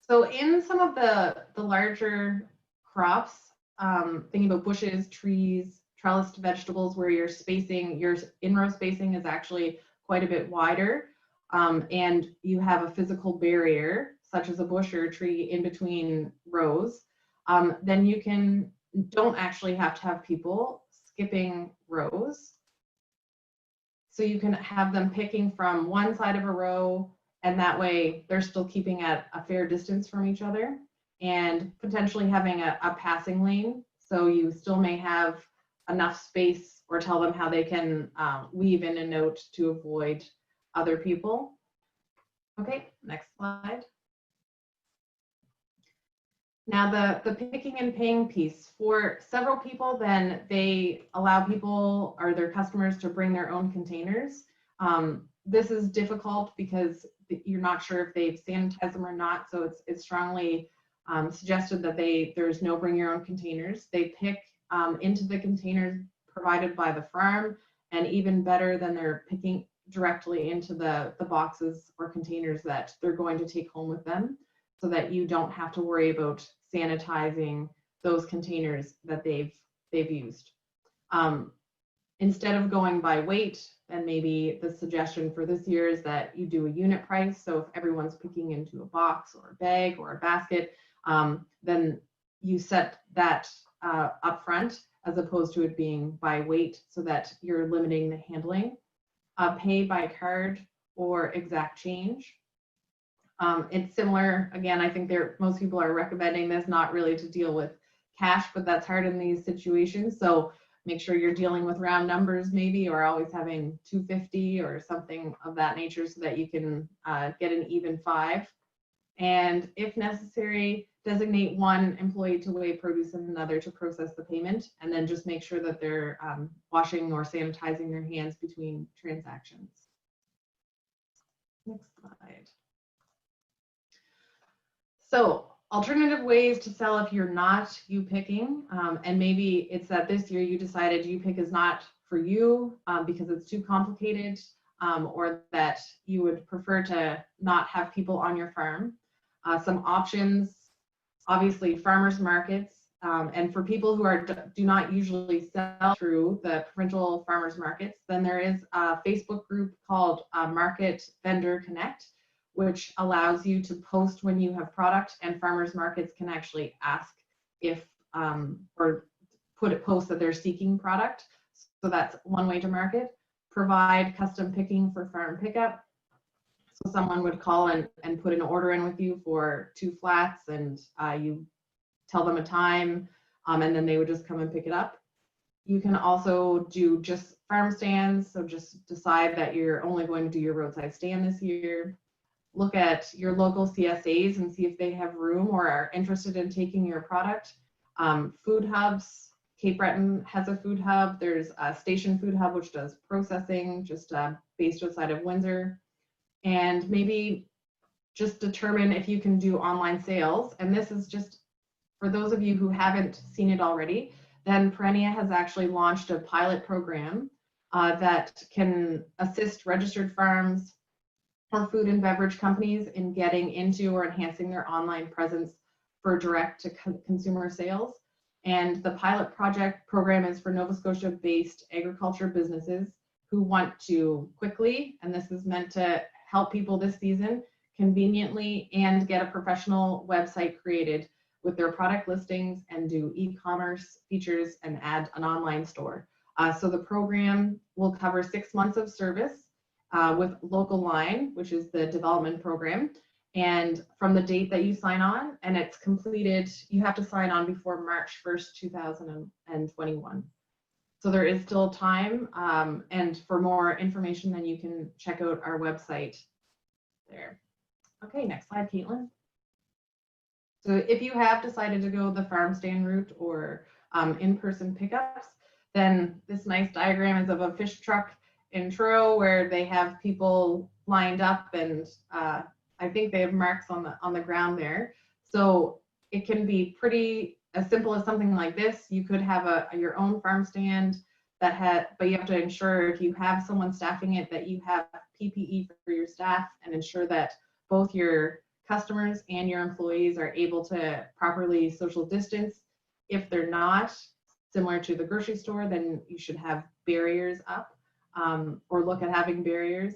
So in some of the larger crops, thinking about bushes, trees, trellised vegetables, where your in-row spacing is actually quite a bit wider, and you have a physical barrier, such as a bush or a tree in between rows, then you don't actually have to have people skipping rows. So you can have them picking from one side of a row, and that way they're still keeping at a fair distance from each other, and potentially having a passing lane. So you still may have enough space, or tell them how they can weave in a note to avoid other people. Okay, next slide. Now the picking and paying piece, for several people, then they allow people or their customers to bring their own containers. This is difficult because you're not sure if they've sanitized them or not, so it's strongly suggested that there's no bring your own containers. They pick into the containers provided by the farm, and even better, than they're picking directly into the boxes or containers that they're going to take home with them, so that you don't have to worry about sanitizing those containers that they've used. Instead of going by weight, then maybe the suggestion for this year is that you do a unit price. So if everyone's picking into a box or a bag or a basket, then you set that up front, as opposed to it being by weight, so that you're limiting the handling. Pay by card or exact change. It's similar, again, I think most people are recommending this, not really to deal with cash, but that's hard in these situations. So make sure you're dealing with round numbers maybe, or always having 250 or something of that nature, so that you can get an even 5. And if necessary, designate one employee to weigh produce and another to process the payment, and then just make sure that they're washing or sanitizing their hands between transactions. Next slide. So alternative ways to sell if you're not picking, and maybe it's that this year you decided pick is not for you because it's too complicated, or that you would prefer to not have people on your farm. Some options, obviously farmers markets, and for people who do not usually sell through the provincial farmers markets, then there is a Facebook group called Market Vendor Connect, which allows you to post when you have product, and farmers markets can actually ask if, or post that they're seeking product. So that's one way to market. Provide custom picking for farm pickup. So someone would call and put an order in with you for 2 flats, and you tell them a time, and then they would just come and pick it up. You can also do just farm stands. So just decide that you're only going to do your roadside stand this year. look at your local CSAs and see if they have room or are interested in taking your product. Food hubs, Cape Breton has a food hub. There's a Station Food Hub, which does processing, just based outside of Windsor. And maybe just determine if you can do online sales. And this is just for those of you who haven't seen it already, then Perennia has actually launched a pilot program that can assist registered farms or food and beverage companies in getting into or enhancing their online presence for direct to consumer sales. And the pilot project program is for Nova Scotia based agriculture businesses who want to quickly, and this is meant to help people this season, conveniently and get a professional website created with their product listings and do e-commerce features and add an online store. So the program will cover 6 months of service with Local Line, which is the development program. And from the date that you sign on, and it's completed, you have to sign on before March 1st, 2021. So there is still time. And for more information, then you can check out our website there. Okay, next slide, Caitlin. So if you have decided to go the farm stand route or in-person pickups, then this nice diagram is of a fish truck in Truro where they have people lined up, and I think they have marks on the ground there. So it can be pretty as simple as something like this. You could have your own farm stand but you have to ensure if you have someone staffing it that you have PPE for your staff and ensure that both your customers and your employees are able to properly social distance. If they're not, similar to the grocery store, then you should have barriers up or look at having barriers.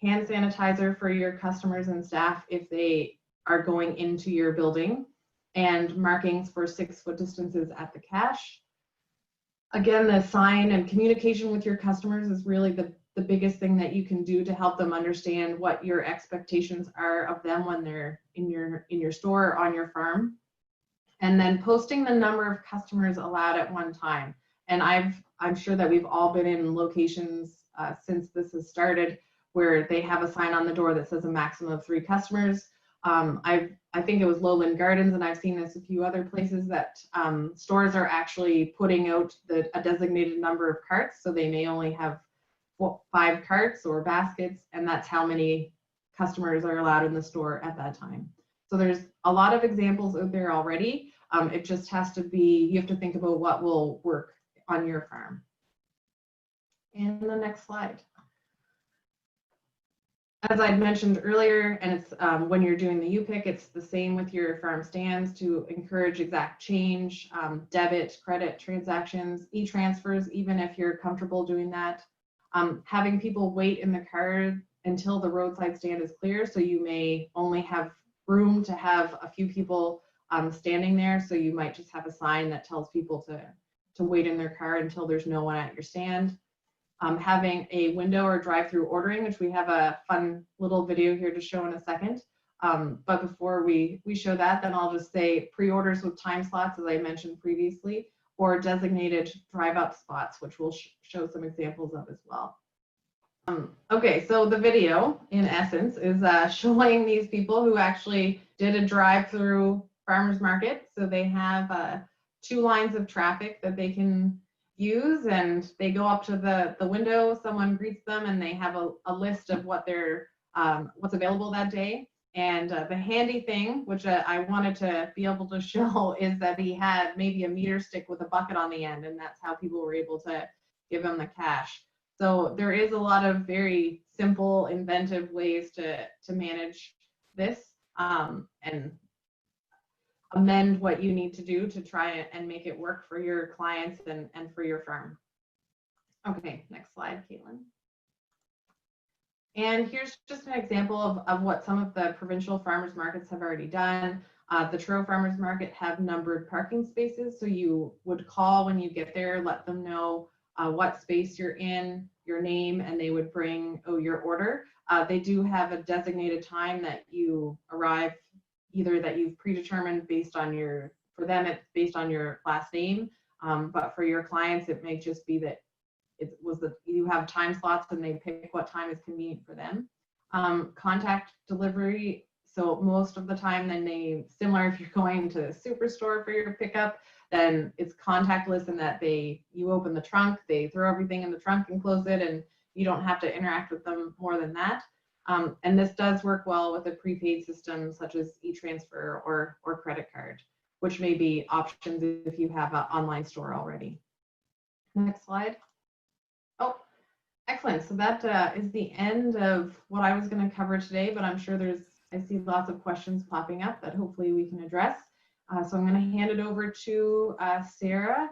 Hand sanitizer for your customers and staff if they are going into your building, and markings for 6-foot distances at the cash. Again, the sign and communication with your customers is really the biggest thing that you can do to help them understand what your expectations are of them when they're in your store or on your farm. And then posting the number of customers allowed at one time. And I'm sure that we've all been in locations since this has started where they have a sign on the door that says a maximum of 3 customers. I think it was Lowland Gardens, and I've seen this a few other places, that stores are actually putting out a designated number of carts, so they may only have 5 carts or baskets, and that's how many customers are allowed in the store at that time. So there's a lot of examples out there already. It just has to be, you have to think about what will work on your farm. And the next slide. As I'd mentioned earlier, and it's when you're doing the UPIC, it's the same with your farm stands to encourage exact change, debit, credit transactions, e-transfers, even if you're comfortable doing that. Having people wait in the car until the roadside stand is clear, so you may only have room to have a few people standing there, so you might just have a sign that tells people to wait in their car until there's no one at your stand. Having a window or drive-through ordering, which we have a fun little video here to show in a second. But before we show that, then I'll just say pre-orders with time slots, as I mentioned previously, or designated drive-up spots, which we'll show some examples of as well. Okay, so the video, in essence, is showing these people who actually did a drive-through farmers market. So they have 2 lines of traffic that they can use, and they go up to the window, someone greets them, and they have a list of what they're what's available that day. And the handy thing, which I wanted to be able to show, is that he had maybe a meter stick with a bucket on the end, and that's how people were able to give him the cash. So there is a lot of very simple, inventive ways to manage this and amend what you need to do to try and make it work for your clients and for your firm. Okay, next slide, Caitlin. And here's just an example of what some of the provincial farmers markets have already done. The Truro Farmers Market have numbered parking spaces, so you would call when you get there, let them know what space you're in, your name, and they would bring your order. They do have a designated time that you arrive, either that you've predetermined based on for them it's based on your last name, but for your clients it may just be that you have time slots and they pick what time is convenient for them. Contact delivery. So most of the time, then similar if you're going to the superstore for your pickup, then it's contactless in that you open the trunk, they throw everything in the trunk and close it, and you don't have to interact with them more than that. And this does work well with a prepaid system such as e-transfer or credit card, which may be options if you have an online store already. Next slide. Oh, excellent. So that is the end of what I was going to cover today, but I'm sure I see lots of questions popping up that hopefully we can address. So I'm going to hand it over to Sarah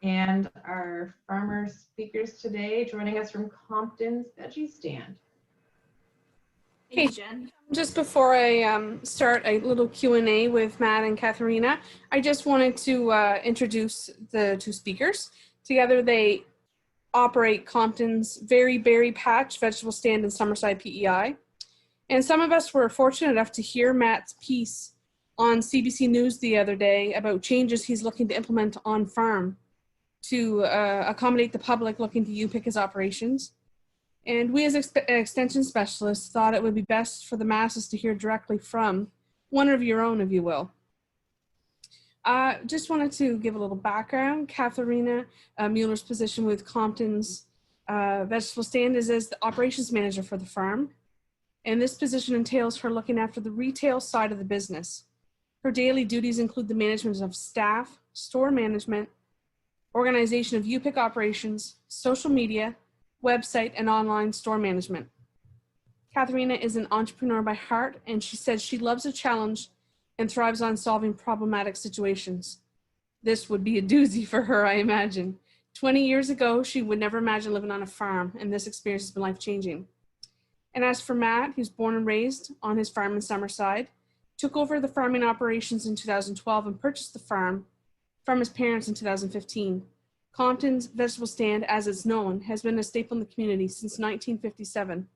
and our farmer speakers today, joining us from Compton's Veggie Stand. Hey, Jen. Just before I start a little Q&A with Matt and Katharina, I just wanted to introduce the two speakers. Together they operate Compton's Very Berry Patch Vegetable Stand in Summerside, PEI. And some of us were fortunate enough to hear Matt's piece on CBC News the other day about changes he's looking to implement on farm to accommodate the public looking to U-pick his operations. And we as extension specialists thought it would be best for the masses to hear directly from one of your own, if you will. Just wanted to give a little background. Katharina Mueller's position with Compton's Vegetable Stand is as the operations manager for the farm. And this position entails her looking after the retail side of the business. Her daily duties include the management of staff, store management, organization of U-pick operations, social media, website, and online store management. Katharina is an entrepreneur by heart, and she says she loves a challenge and thrives on solving problematic situations. This would be a doozy for her, I imagine. 20 years ago, she would never imagine living on a farm, and this experience has been life-changing. And as for Matt, who's born and raised on his farm in Summerside, took over the farming operations in 2012 and purchased the farm from his parents in 2015. Compton's Vegetable Stand, as it's known, has been a staple in the community since 1957.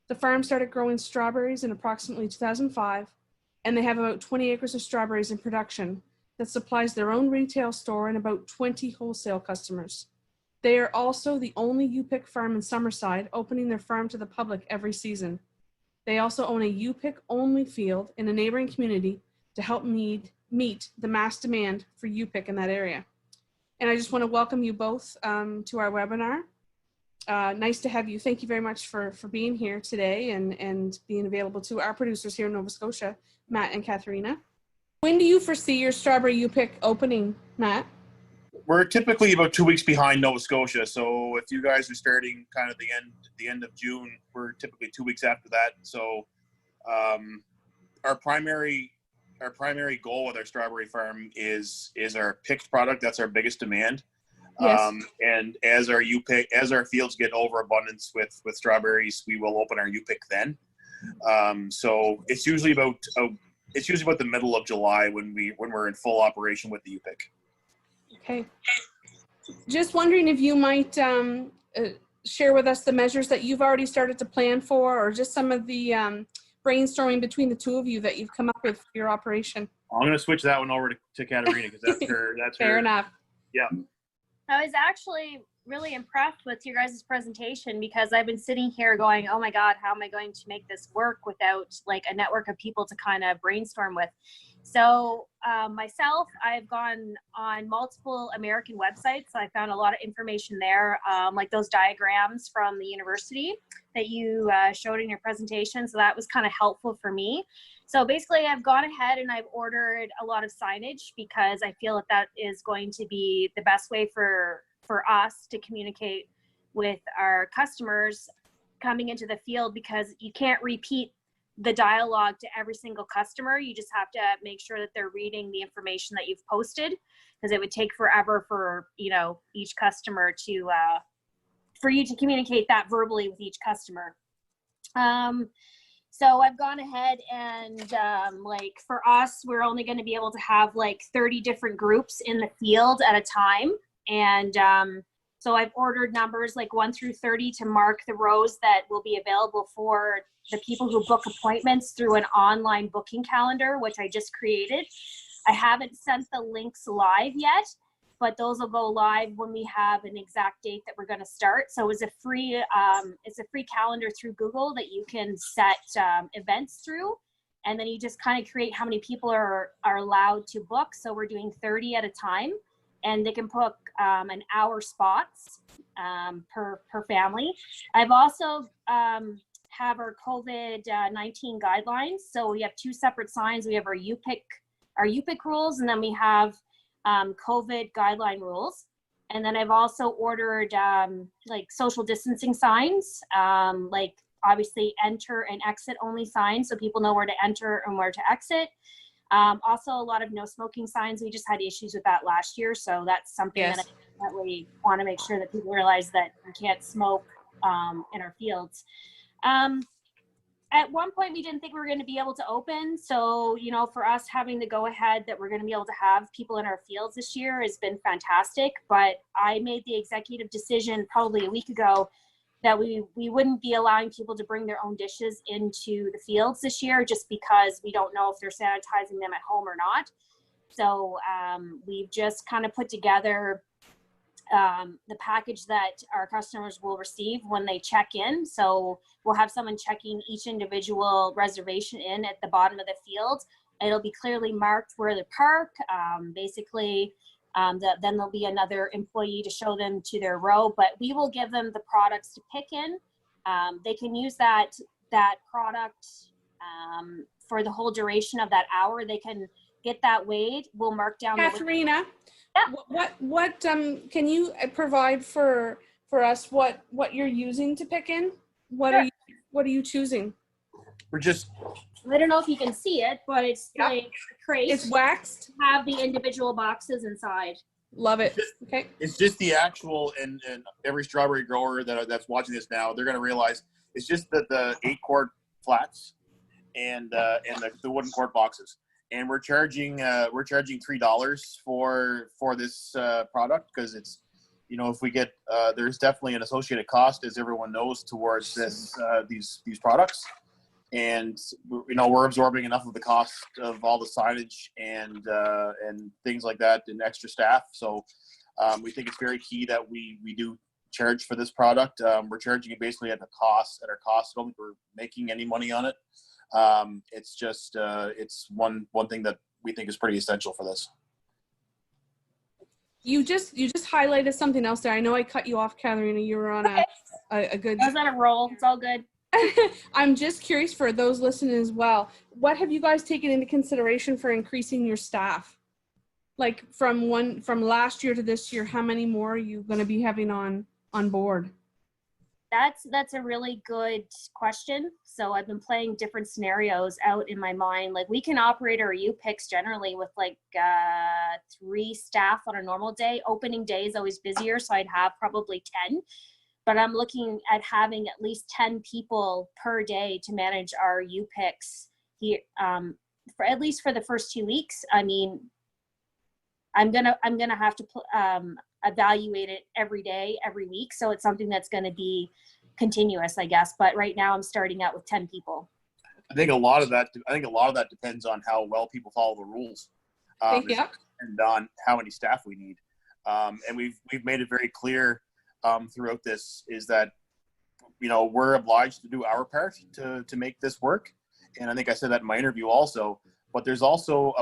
The farm started growing strawberries in approximately 2005, and they have about 20 acres of strawberries in production that supplies their own retail store and about 20 wholesale customers. They are also the only U-pick farm in Summerside, opening their farm to the public every season. They also own a U-pick only field in a neighboring community to help meet the mass demand for U-pick in that area. And I just want to welcome you both to our webinar. Nice to have you. Thank you very much for being here today and being available to our producers here in Nova Scotia, Matt and Katharina. When do you foresee your strawberry U-pick opening, Matt? We're typically about 2 weeks behind Nova Scotia. So if you guys are starting kind of the end of June, we're typically 2 weeks after that. So our primary goal with our strawberry farm is our picked product. That's our biggest demand. Yes. And as our fields get overabundance with strawberries, we will open our U-pick then. So it's usually about the middle of July when we're in full operation with the U-pick. Okay. Just wondering if you might share with us the measures that you've already started to plan for, or just some of the brainstorming between the two of you that you've come up with for your operation. I'm going to switch that one over to Katharina because that's her. Fair enough. Yeah. I was actually really impressed with your guys' presentation because I've been sitting here going, oh my God, how am I going to make this work without like a network of people to kind of brainstorm with? So myself, I've gone on multiple American websites. I found a lot of information there, like those diagrams from the university that you showed in your presentation. So that was kind of helpful for me. So basically I've gone ahead and I've ordered a lot of signage because I feel that that is going to be the best way for us to communicate with our customers coming into the field, because you can't repeat the dialogue to every single customer. You just have to make sure that they're reading the information that you've posted, because it would take forever for, you know, each customer to, for you to communicate that verbally with each customer. So I've gone ahead and like for us, we're only going to be able to have like 30 different groups in the field at a time. And so I've ordered numbers like 1 through 30 to mark the rows that will be available for the people who book appointments through an online booking calendar, which I just created. I haven't sent the links live yet, but those will go live when we have an exact date that we're going to start. So it's a free calendar through Google that you can set events through. And then you just kind of create how many people are allowed to book. So we're doing 30 at a time, and they can book an hour spots per family. I've also have our COVID-19 guidelines. So we have two separate signs. We have our UPIC rules, and then we have COVID guideline rules. And then I've also ordered like social distancing signs, like obviously enter and exit only signs, so people know where to enter and where to exit. Also a lot of no smoking signs. We just had issues with that last year. So that's something Yes. that I definitely want to make sure that people realize that you can't smoke in our fields. At one point we didn't think we were going to be able to open. So, you know, for us having the go ahead that we're going to be able to have people in our fields this year has been fantastic. But I made the executive decision probably a week ago that we wouldn't be allowing people to bring their own dishes into the fields this year, just because we don't know if they're sanitizing them at home or not. So we've just kind of put together the package that our customers will receive when they check in. So we'll have someone checking each individual reservation in at the bottom of the field. It'll be clearly marked where they park. Basically, then there'll be another employee to show them to their row, but we will give them the products to pick in. They can use that product for the whole duration of that hour. They can get that weighed. We'll mark down. Katharina, Yeah. what can you provide for us what you're using to pick in? What Sure. are you choosing? We're just, I don't know if you can see it, but it's Yeah. like a crate. It's waxed. Have the individual boxes inside. Love it. Okay. it's just the actual, and every strawberry grower that's watching this now, they're going to realize it's just the 8-quart flats and the wooden quart boxes. And we're charging $3 for this product, because it's, you know, if we get there's definitely an associated cost, as everyone knows, towards these products. And you know, we're absorbing enough of the cost of all the signage and things like that, and extra staff. So we think it's very key that we do charge for this product. We're charging it basically at our cost. I don't think we're making any money on it. It's just it's one thing that we think is pretty essential for this. You just highlighted something else there. I know I cut you off, Katharina. You were on a good. I was on a roll. It's all good. I'm just curious for those listening as well. What have you guys taken into consideration for increasing your staff? Like from last year to this year, how many more are you going to be having on board? That's a really good question. So I've been playing different scenarios out in my mind. Like we can operate our U-Picks generally with like 3 staff on a normal day. Opening day is always busier, so I'd have probably 10. But I'm looking at having at least 10 people per day to manage our U-Picks here, for at least for the first 2 weeks. I mean, I'm gonna have to evaluate it every day, every week. So it's something that's going to be continuous, I guess. But right now I'm starting out with 10 people. I think a lot of that depends on how well people follow the rules, Yeah. and on how many staff we need. And we've made it very clear throughout this is that, you know, we're obliged to do our part to make this work. And I think I said that in my interview also. But there's also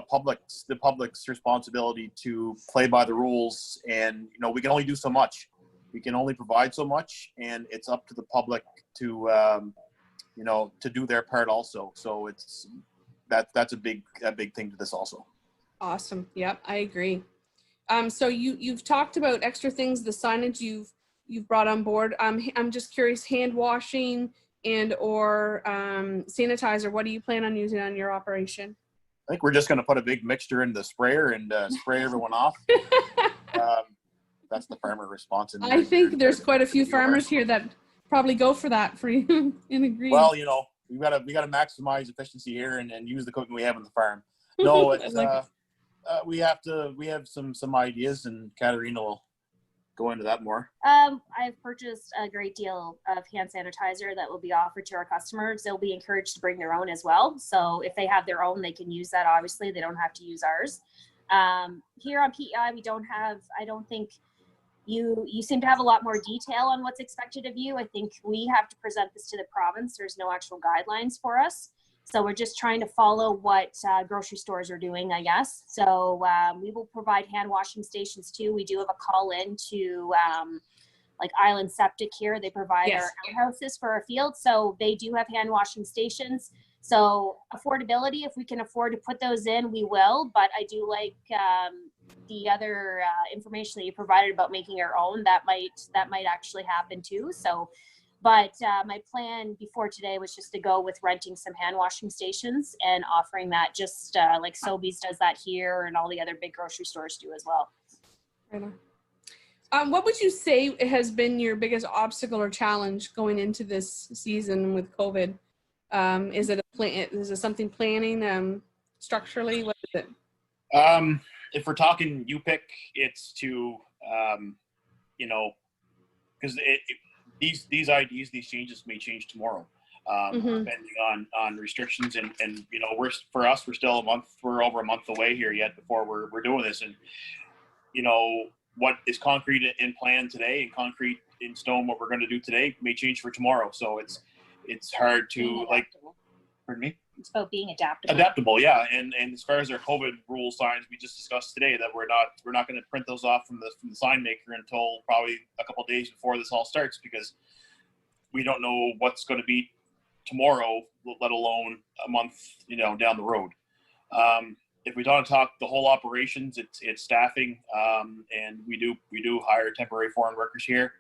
the public's responsibility to play by the rules, and you know, we can only do so much. We can only provide so much, and it's up to the public to you know, to do their part also. So that's a big thing to this also. Awesome. Yep, I agree. So you've talked about extra things, the signage you've brought on board. I'm just curious, hand washing and or sanitizer. What do you plan on using on your operation? I think we're just going to put a big mixture in the sprayer and spray everyone off. That's the farmer response. I think there's quite a few farmers here that probably go for that for you and agree. Well, you know, we got to maximize efficiency here and use the cooking we have on the farm. No, it's we have some ideas, and Katharina will go into that more. I've purchased a great deal of hand sanitizer that will be offered to our customers. They'll be encouraged to bring their own as well. So if they have their own, they can use that. Obviously, they don't have to use ours. Here on PEI, we don't have, I don't think you seem to have a lot more detail on what's expected of you. I think we have to present this to the province. There's no actual guidelines for us. So we're just trying to follow what grocery stores are doing, I guess. So we will provide hand washing stations too. We do have a call in to like Island Septic here. They provide Yes. our outhouses for our field. So they do have hand washing stations. So affordability, if we can afford to put those in, we will. But I do like the other information that you provided about making our own. That might actually happen too. So, but my plan before today was just to go with renting some hand washing stations and offering that, just like Sobeys does that here, and all the other big grocery stores do as well. Right on. What would you say has been your biggest obstacle or challenge going into this season with COVID? Is it a plan? Is it something planning structurally? What is it? If we're talking UPIC, it's to, you know, because these IDs, these changes may change tomorrow, depending on restrictions, and you know, we're still we're over a month away here yet before we're doing this, and you know, what is concrete in plan today and concrete in stone, what we're going to do today, may change for tomorrow. So it's hard to, like, pardon me? It's about being adaptable. Adaptable, yeah. And as far as our COVID rule signs, we just discussed today that we're not going to print those off from the sign maker until probably a couple of days before this all starts, because we don't know what's going to be tomorrow, let alone a month, you know, down the road. If we don't talk the whole operations, it's staffing, and we do hire temporary foreign workers here.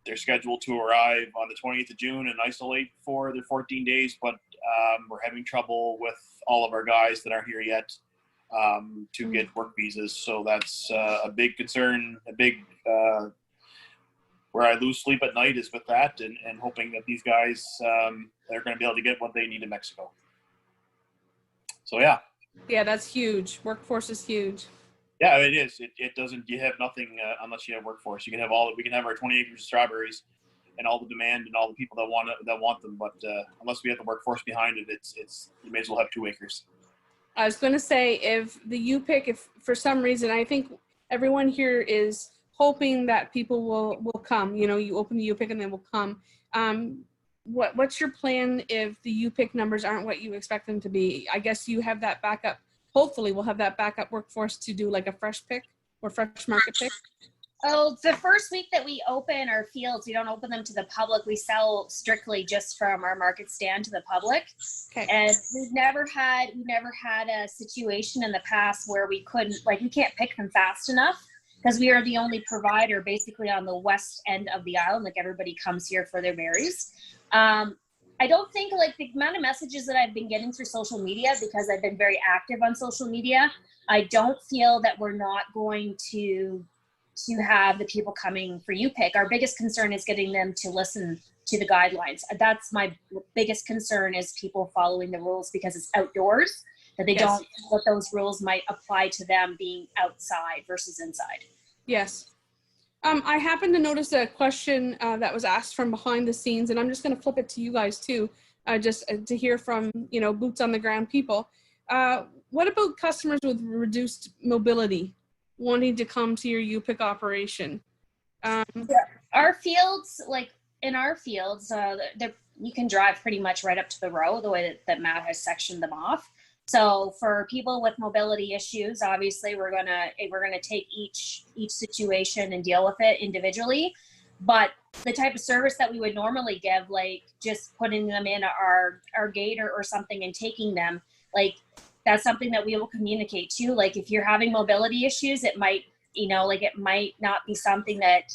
They're scheduled to arrive on the 20th of June and isolate for their 14 days, but we're having trouble with all of our guys that aren't here yet to get work visas. So that's a big concern, where I lose sleep at night is with that, and hoping that these guys are going to be able to get what they need in Mexico. So yeah. Yeah, that's huge. Workforce is huge. Yeah, it is. It doesn't. You have nothing unless you have workforce. You can have we can have our 20 acres of strawberries, and all the demand and all the people that want them. But unless we have the workforce behind it, it's you may as well have 2 acres. I was going to say, if the UPIC, if for some reason, I think everyone here is hoping that people will come. You know, you open the UPIC and they will come. What's your plan if the UPIC numbers aren't what you expect them to be? I guess you have that backup. Hopefully we'll have that backup workforce to do like a fresh pick or fresh market pick. Oh, the first week that we open our fields, we don't open them to the public. We sell strictly just from our market stand to the public. Okay. And we've never had a situation in the past where we can't pick them fast enough, because we are the only provider basically on the west end of the island. Like, everybody comes here for their berries. I don't think, like, the amount of messages that I've been getting through social media, because I've been very active on social media, I don't feel that we're not going to have the people coming for UPIC. Our biggest concern is getting them to listen to the guidelines. That's my biggest concern, is people following the rules, because it's outdoors, that they don't, what those rules might apply to them being outside versus inside. Yes. I happened to notice a question that was asked from behind the scenes, and I'm just going to flip it to you guys too, just to hear from, you know, boots on the ground people. What about customers with reduced mobility wanting to come to your UPIC operation? Our fields, like in our fields, you can drive pretty much right up to the row, the way that Matt has sectioned them off. So for people with mobility issues, obviously we're gonna take each situation and deal with it individually. But the type of service that we would normally give, like just putting them in our gate or something and taking them, like, that's something that we will communicate to. Like, if you're having mobility issues, it might, you know, like, it might not be something that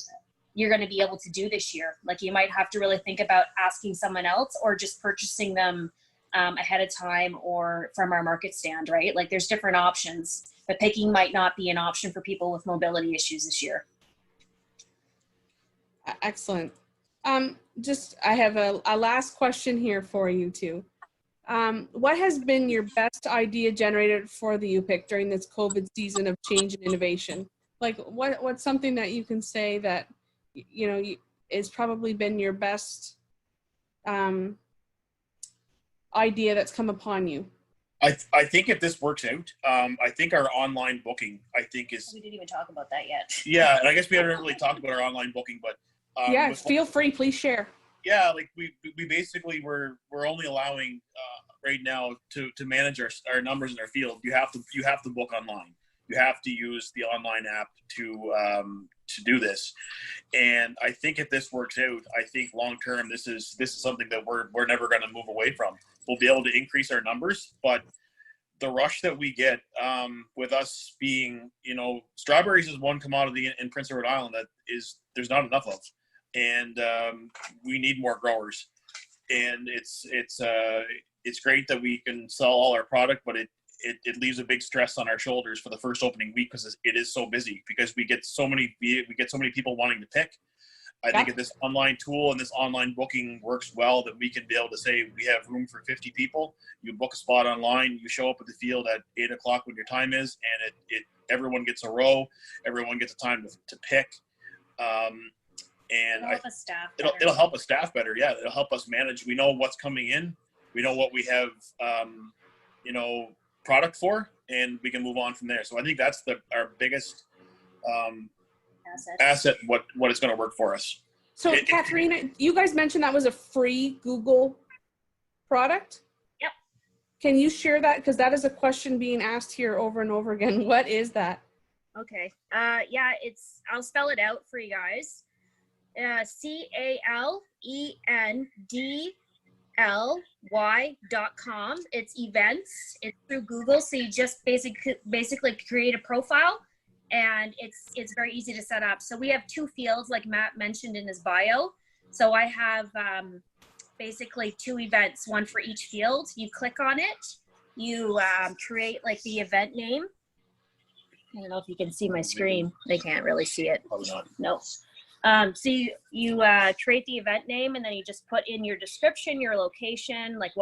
you're going to be able to do this year. Like, you might have to really think about asking someone else, or just purchasing them ahead of time, or from our market stand, right? Like, there's different options, but picking might not be an option for people with mobility issues this year. Excellent. I have a last question here for you two. What has been your best idea generated for the UPIC during this COVID season of change and innovation? Like, what's something that you can say that, you know, is probably been your best idea that's come upon you? I think if this works out, I think our online booking, I think is, We didn't even talk about that yet. yeah, and I guess we haven't really talked about our online booking, but Yeah, with- feel free, please share. yeah, like we basically we're only allowing right now to manage our numbers in our field. You have to book online. You have to use the online app to do this. And I think if this works out, I think long term this is something that we're never going to move away from. We'll be able to increase our numbers, but the rush that we get with us being, strawberries is one commodity in Prince Edward Island that there's not enough of, and we need more growers. And it's great that we can sell all our product, but it leaves a big stress on our shoulders for the first opening week because it is so busy, because we get so many people wanting to pick. I think if this online tool and this online booking works well, that we can be able to say we have room for 50 people. You book a spot online, you show up at the field at 8 o'clock when your time is, and everyone gets a row, everyone gets a time to pick. And it'll help us staff better. Yeah, it'll help us manage. We know what's coming in. We know what we have, product for, and we can move on from there. So I think that's our biggest asset. What is going to work for us. So, Katharina, you guys mentioned that was a free Google product? Yep. Can you share that? Because that is a question being asked here over and over again. What is that? Okay. Yeah, I'll spell it out for you guys. CALENDLY.com. It's events. It's through Google. So you just basically create a profile, and it's very easy to set up. So we have 2 fields, like Matt mentioned in his bio. So I have basically 2 events, one for each field. You click on it, you create like the event name. I don't know if you can see my screen. They can't really see it. Probably not. No. So you create the event name, and then you just put in your description, your location, like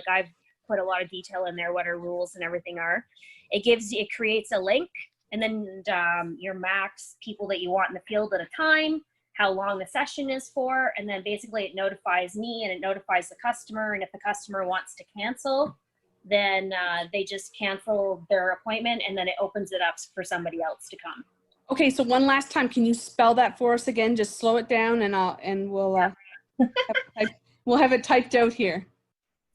I've put a lot of detail in there, what our rules and everything are. It creates a link, and then your max people that you want in the field at a time, how long the session is for, and then basically it notifies me and it notifies the customer. And if the customer wants to cancel, then they just cancel their appointment, and then it opens it up for somebody else to come. Okay, so one last time, can you spell that for us again? Just slow it down, and we'll have it typed out here.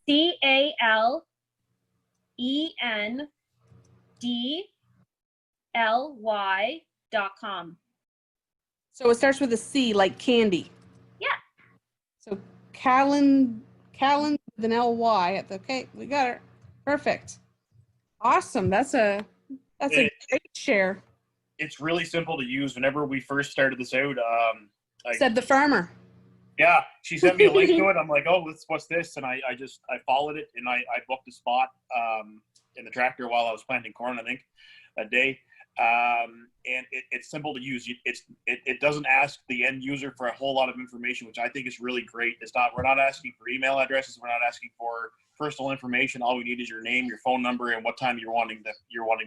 CALENDLY.com. So it starts with a C, like candy. Yeah. So Calend with an LY. Okay, we got it. Perfect. Awesome. That's a great share. It's really simple to use. Whenever we first started this out, Said the farmer. Yeah, she sent me a link to it. I'm like, oh, what's this? And I followed it, and I booked a spot in the tractor while I was planting corn, I think, that day. And it's simple to use. It doesn't ask the end user for a whole lot of information, which I think is really great. We're not asking for email addresses. We're not asking for personal information. All we need is your name, your phone number, and what time you're wanting to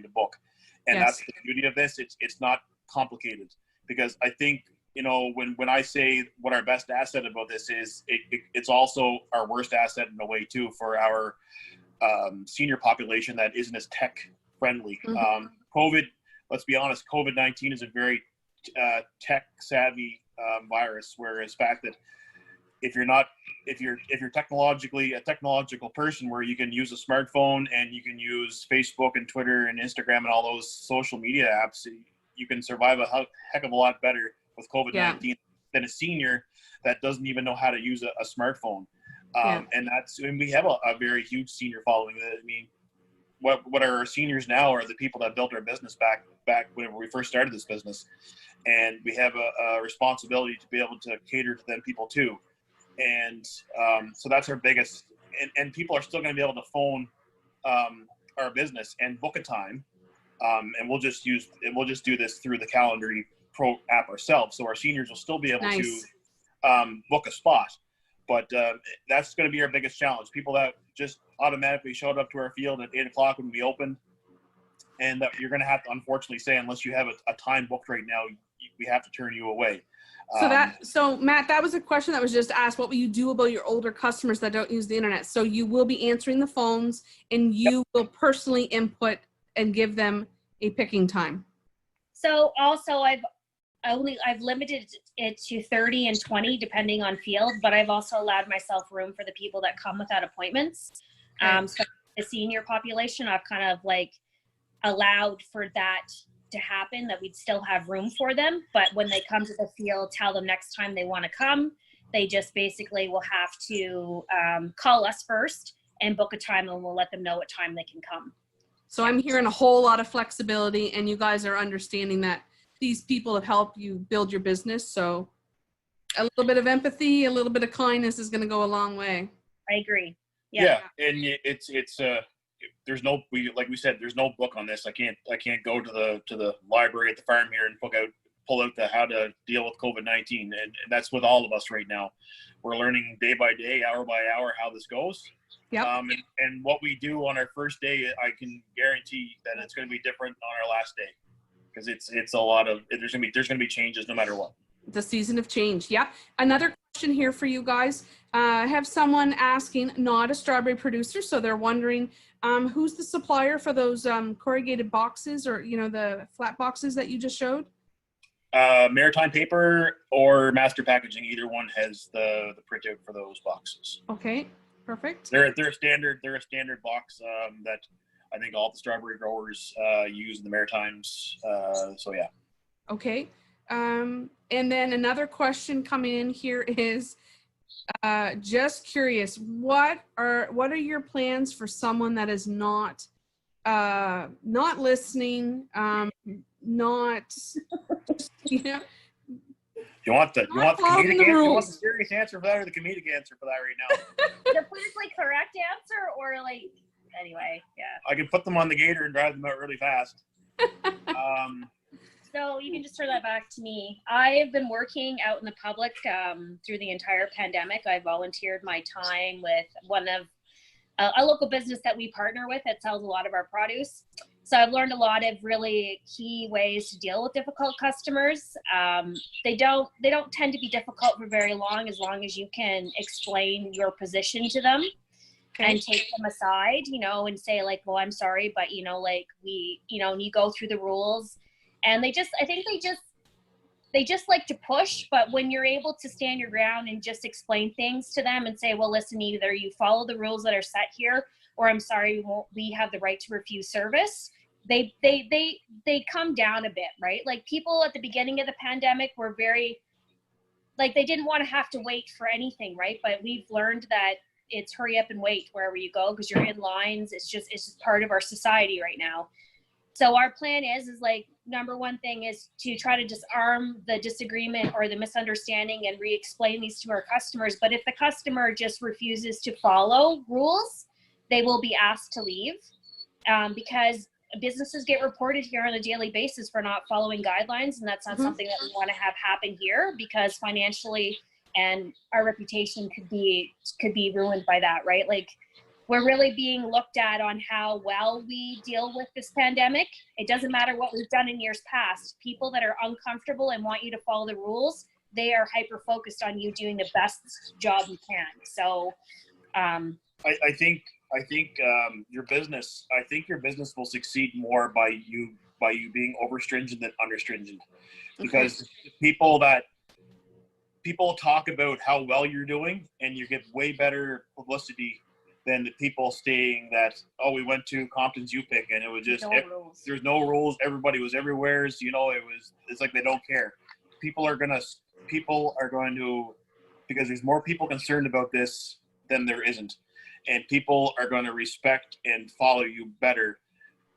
book. And that's the beauty of this. It's not complicated, because I think, when I say what our best asset about this is, it's also our worst asset in a way too, for our senior population that isn't as tech friendly. Mm-hmm. Let's be honest, COVID-19 is a very tech savvy virus, whereas the fact that if you're technologically a technological person where you can use a smartphone and you can use Facebook and Twitter and Instagram and all those social media apps, you can survive a heck of a lot better with COVID-19 than a senior that doesn't even know how to use a smartphone. And we have a very huge senior following. I mean, what our seniors now are the people that built our business back whenever we first started this business, and we have a responsibility to be able to cater to them people too. And so that's our biggest, and people are still going to be able to phone our business and book a time, and we'll just do this through the Calendly Pro app ourselves. So our seniors will still be able to book a spot, but that's going to be our biggest challenge. People that just automatically showed up to our field at 8 o'clock when we opened, and that you're going to have to unfortunately say, unless you have a time booked right now, have to turn you away. So Matt, that was a question that was just asked. What will you do about your older customers that don't use the internet? So you will be answering the phones, and you will personally input and give them a picking time. So also I've limited it to 30 and 20 depending on field, but I've also allowed myself room for the people that come without appointments. So the senior population, I've kind of like allowed for that to happen, that we'd still have room for them. But when they come to the field, tell them next time they want to come, they just basically will have to call us first and book a time, and we'll let them know what time they can come. So I'm hearing a whole lot of flexibility, and you guys are understanding that these people have helped you build your business. So a little bit of empathy, a little bit of kindness is going to go a long way. I agree. Yeah, and it's there's no, like we said, there's no book on this. I can't go to the library at the farm here and pull out the how to deal with COVID-19, and that's with all of us right now. We're learning day by day, hour by hour, how this goes. Yep. And what we do on our first day, I can guarantee that it's going to be different on our last day, because it's a lot of, there's going to be changes no matter what. The season of change. Yeah. Another question here for you guys. I have someone asking, not a strawberry producer, so they're wondering who's the supplier for those corrugated boxes, or the flat boxes that you just showed? Maritime Paper or Master Packaging, either one has the printout for those boxes. Okay, perfect. They're a standard box that I think all the strawberry growers use in the Maritimes. So yeah. Okay. And then another question coming in here is just curious, what are your plans for someone that is not listening, not You want the comedic answer? You want the serious answer for that, or the comedic answer for that right now? The politically correct answer, or like, anyway, yeah. I can put them on the gator and drive them out really fast. So you can just turn that back to me. I've been working out in the public through the entire pandemic. I volunteered my time with one of a local business that we partner with that sells a lot of our produce. So I've learned a lot of really key ways to deal with difficult customers. They don't tend to be difficult for very long as you can explain your position to them. Okay. And take them aside, and say like, well, I'm sorry, but like we, and you go through the rules. And I think they just like to push, but when you're able to stand your ground and just explain things to them and say, well, listen, either you follow the rules that are set here, or I'm sorry, we have the right to refuse service. They come down a bit, right? Like people at the beginning of the pandemic were very, like they didn't want to have to wait for anything, right? But we've learned that it's hurry up and wait wherever you go, because you're in lines. It's just part of our society right now. So our plan is like, number one thing is to try to disarm the disagreement or the misunderstanding and re-explain these to our customers. But if the customer just refuses to follow rules, they will be asked to leave, because businesses get reported here on a daily basis for not following guidelines. And that's not something that we want to have happen here, because financially and our reputation could be ruined by that, right? Like, we're really being looked at on how well we deal with this pandemic. It doesn't matter what we've done in years past. People that are uncomfortable and want you to follow the rules, they are hyper-focused on you doing the best job you can. So, I think your business will succeed more by you being over stringent than under stringent, because people talk about how well you're doing, and you get way better publicity than the people saying that, oh, we went to Compton's U-Pick and it was just, there's no rules. Everybody was everywhere. It's like they don't care. People are going to, because there's more people concerned about this than there isn't. And people are going to respect and follow you better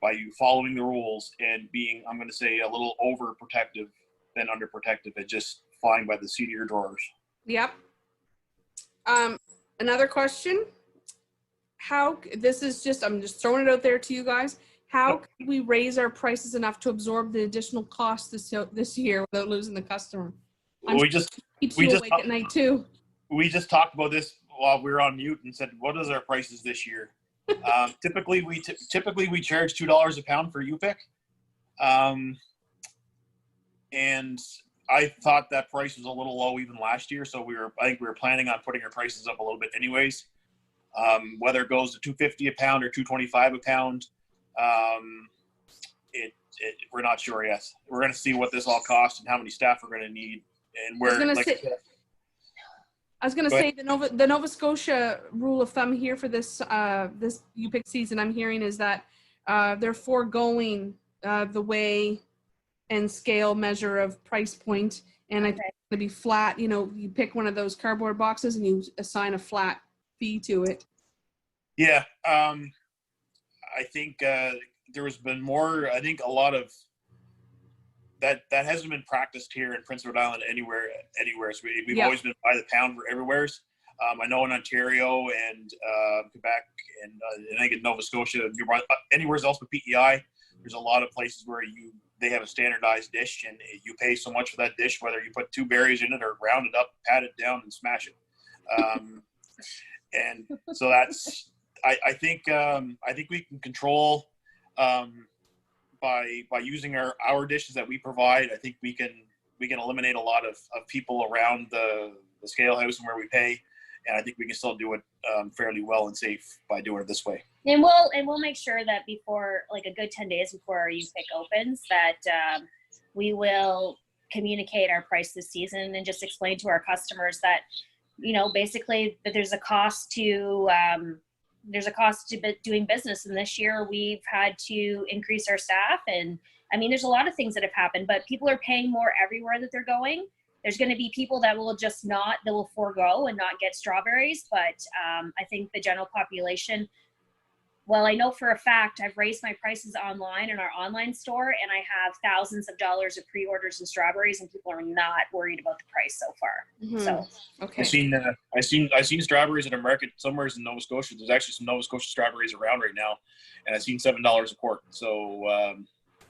by you following the rules and being, I'm going to say, a little overprotective than underprotective, and just flying by the seat of your drawers. Yep. Another question. I'm just throwing it out there to you guys. How can we raise our prices enough to absorb the additional costs this year without losing the customer? Keeps you awake at night too. We just talked about this while we were on mute and said, what is our prices this year? Typically we charge $2 a pound for U-Pick. And I thought that price was a little low even last year, so I think we were planning on putting our prices up a little bit anyways. Whether it goes to $2.50 a pound or $2.25 a pound, we're not sure yet. We're going to see what this all costs and how many staff we're going to need, and where. I was going to say the Nova Scotia rule of thumb here for this this UPIC season, I'm hearing, is that they're foregoing the weigh and scale measure of price point, and I think it's going to be flat. You know, you pick one of those cardboard boxes and you assign a flat fee to it. Yeah, I think there has been more. I think a lot of that hasn't been practiced here in Prince Edward Island anywhere. So we've always been by the pound for everywheres. I know in Ontario and Quebec and I think in Nova Scotia, anywhere else but PEI, there's a lot of places where they have a standardized dish and you pay so much for that dish, whether you put 2 berries in it or round it up, pat it down, and smash it. And so that's, I think we can control by using our dishes that we provide. I think we can eliminate a lot of people around the scale house and where we pay, and I think we can still do it fairly well and safe by doing it this way. And we'll make sure that before, like a good 10 days before our UPIC opens, that we will communicate our price this season and just explain to our customers that, you know, basically that there's a cost to doing business. And this year we've had to increase our staff. And I mean, there's a lot of things that have happened, but people are paying more everywhere that they're going. There's going to be people that will forego and not get strawberries. But I think the general population, well, I know for a fact I've raised my prices online in our online store, and I have thousands of dollars of pre-orders in strawberries, and people are not worried about the price so far. Mm-hmm. So okay, I seen strawberries at a market somewhere in Nova Scotia. There's actually some Nova Scotia strawberries around right now, and I've seen $7 a quart. So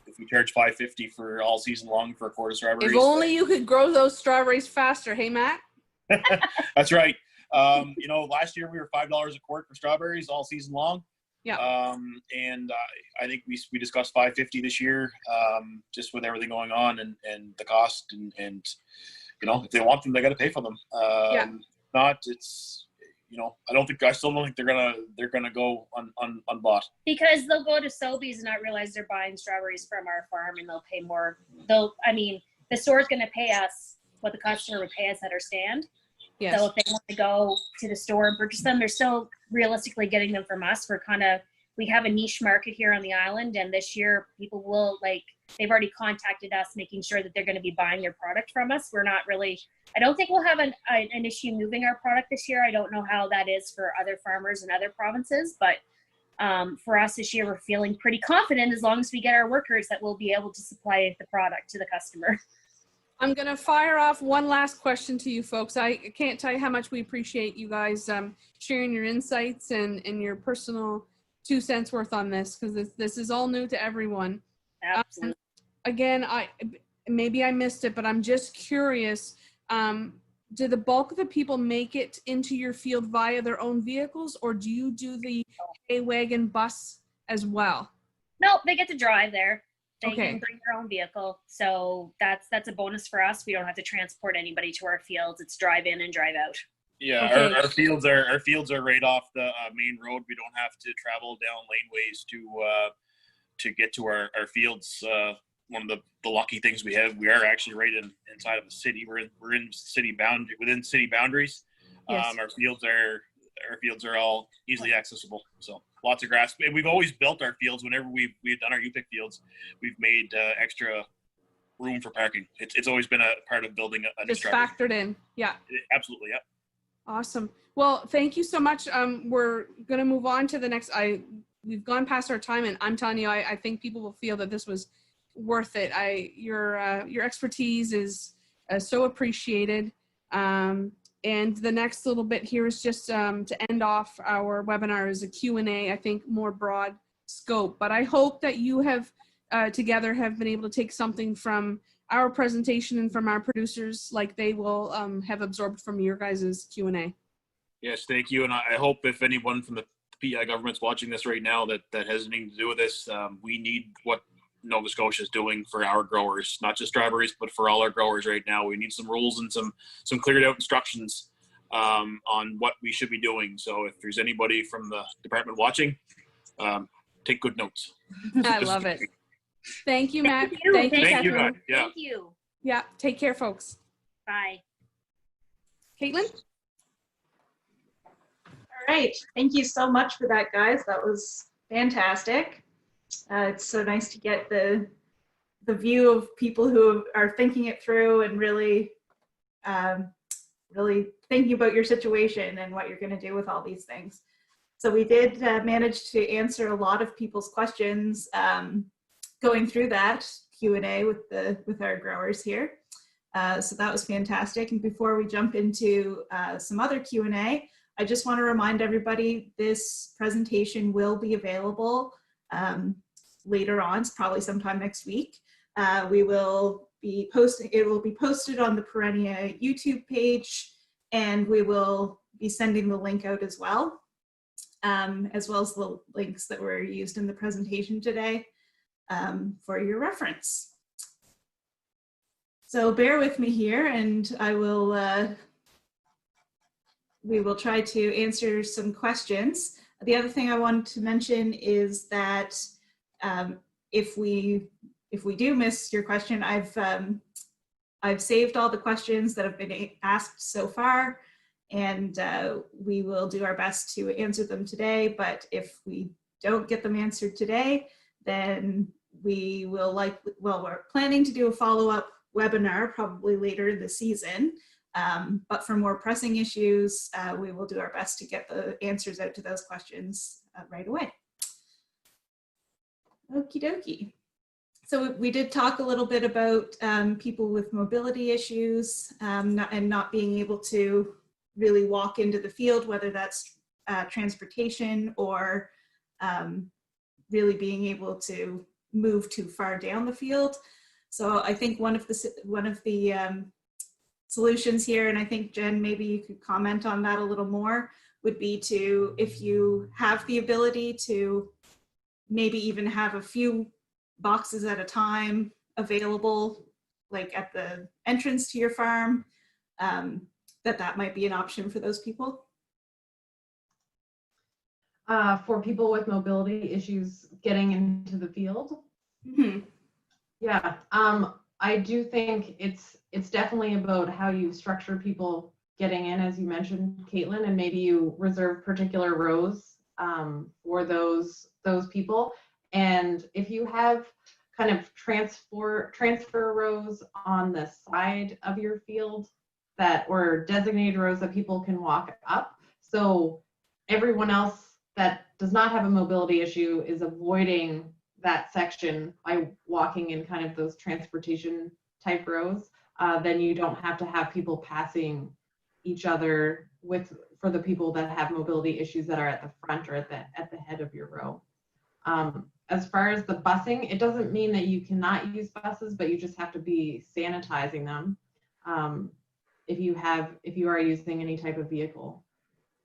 if we charge $5.50 for all season long for a quart of strawberries, if only you could grow those strawberries faster. Hey, Matt. That's right. You know, last year we were $5 a quart for strawberries all season long. Yeah. And I think we discussed $5.50 this year, just with everything going on and the cost and you know, if they want them, they got to pay for them. Not, it's, you know, I still don't think they're gonna go unbought. because they'll go to Sobeys and not realize they're buying strawberries from our farm, and they'll pay more. I mean, the store's going to pay us what the customer would pay us at our stand. Yes. So if they want to go to the store and purchase them, they're still realistically getting them from us. We have a niche market here on the island, and this year people will, like, they've already contacted us making sure that they're going to be buying their product from us. I don't think we'll have an issue moving our product this year. I don't know how that is for other farmers in other provinces, but for us this year, we're feeling pretty confident as long as we get our workers that we'll be able to supply the product to the customer. I'm going to fire off one last question to you folks. I can't tell you how much we appreciate you guys sharing your insights and your personal 2 cents worth on this, because this is all new to everyone. Absolutely. Again, maybe I missed it, but I'm just curious. Do the bulk of the people make it into your field via their own vehicles, or do you do the hay wagon bus as well? No, they get to drive there. They Okay. can bring their own vehicle. So that's a bonus for us. We don't have to transport anybody to our fields. It's drive in and drive out. Yeah, Okay. our fields are right off the main road. We don't have to travel down laneways to get to our fields. One of the lucky things we have, we are actually right inside of the city. We're in within city boundaries. Yes. Our fields are all easily accessible. So lots of grass. And we've always built our fields. Whenever we've done our UPIC fields, we've made extra room for parking. It's always been a part of building a Just factored in. Yeah. Absolutely, yeah. Awesome. Well, thank you so much. We're going to move on to the next. We've gone past our time, and I'm telling you, I think people will feel that this was worth it. Your expertise is so appreciated. And the next little bit here is just to end off our webinar is a Q&A, I think more broad scope. But I hope that you have together have been able to take something from our presentation and from our producers, like they will have absorbed from your guys' Q&A. Yes, thank you. And I hope if anyone from the PEI government's watching this right now that has anything to do with this, we need what Nova Scotia is doing for our growers, not just strawberries, but for all our growers right now. We need some rules and some cleared out instructions on what we should be doing. So if there's anybody from the department watching, take good notes. I love it. Thank you, Matt. Thank you. Thank you, Thank you, Catherine. guys. Yeah. Thank you. Yeah, take care, folks. Bye. Caitlin? All right. Thank you so much for that, guys. That was fantastic. It's so nice to get the view of people who are thinking it through and really really thinking about your situation and what you're going to do with all these things. So we did manage to answer a lot of people's questions going through that Q&A with our growers here. So that was fantastic. And before we jump into some other Q&A, I just want to remind everybody this presentation will be available later on, it's probably sometime next week. We will be posting, it will be posted on the Perennia YouTube page, and we will be sending the link out as well as the links that were used in the presentation today for your reference. So bear with me here, and I will we will try to answer some questions. The other thing I wanted to mention is that if we do miss your question, I've saved all the questions that have been asked so far, and we will do our best to answer them today. But if we don't get them answered today, then we will we're planning to do a follow-up webinar probably later this season. But for more pressing issues, we will do our best to get the answers out to those questions right away. Okie dokie. So we did talk a little bit about people with mobility issues and not being able to really walk into the field, whether that's transportation or really being able to move too far down the field. So I think one of the solutions here, and I think Jen, maybe you could comment on that a little more, would be to, if you have the ability to maybe even have a few boxes at a time available, like at the entrance to your farm, that might be an option for those people. For people with mobility issues getting into the field. Mm-hmm. Yeah, I do think it's definitely about how you structure people getting in, as you mentioned, Caitlin, and maybe you reserve particular rows for those people. And if you have kind of transfer rows on the side of your field or designated rows that people can walk up, so everyone else that does not have a mobility issue is avoiding that section by walking in kind of those transportation type rows, then you don't have to have people passing each other for the people that have mobility issues that are at the front or at the head of your row. As far as the busing, it doesn't mean that you cannot use buses, but you just have to be sanitizing them if you are using any type of vehicle.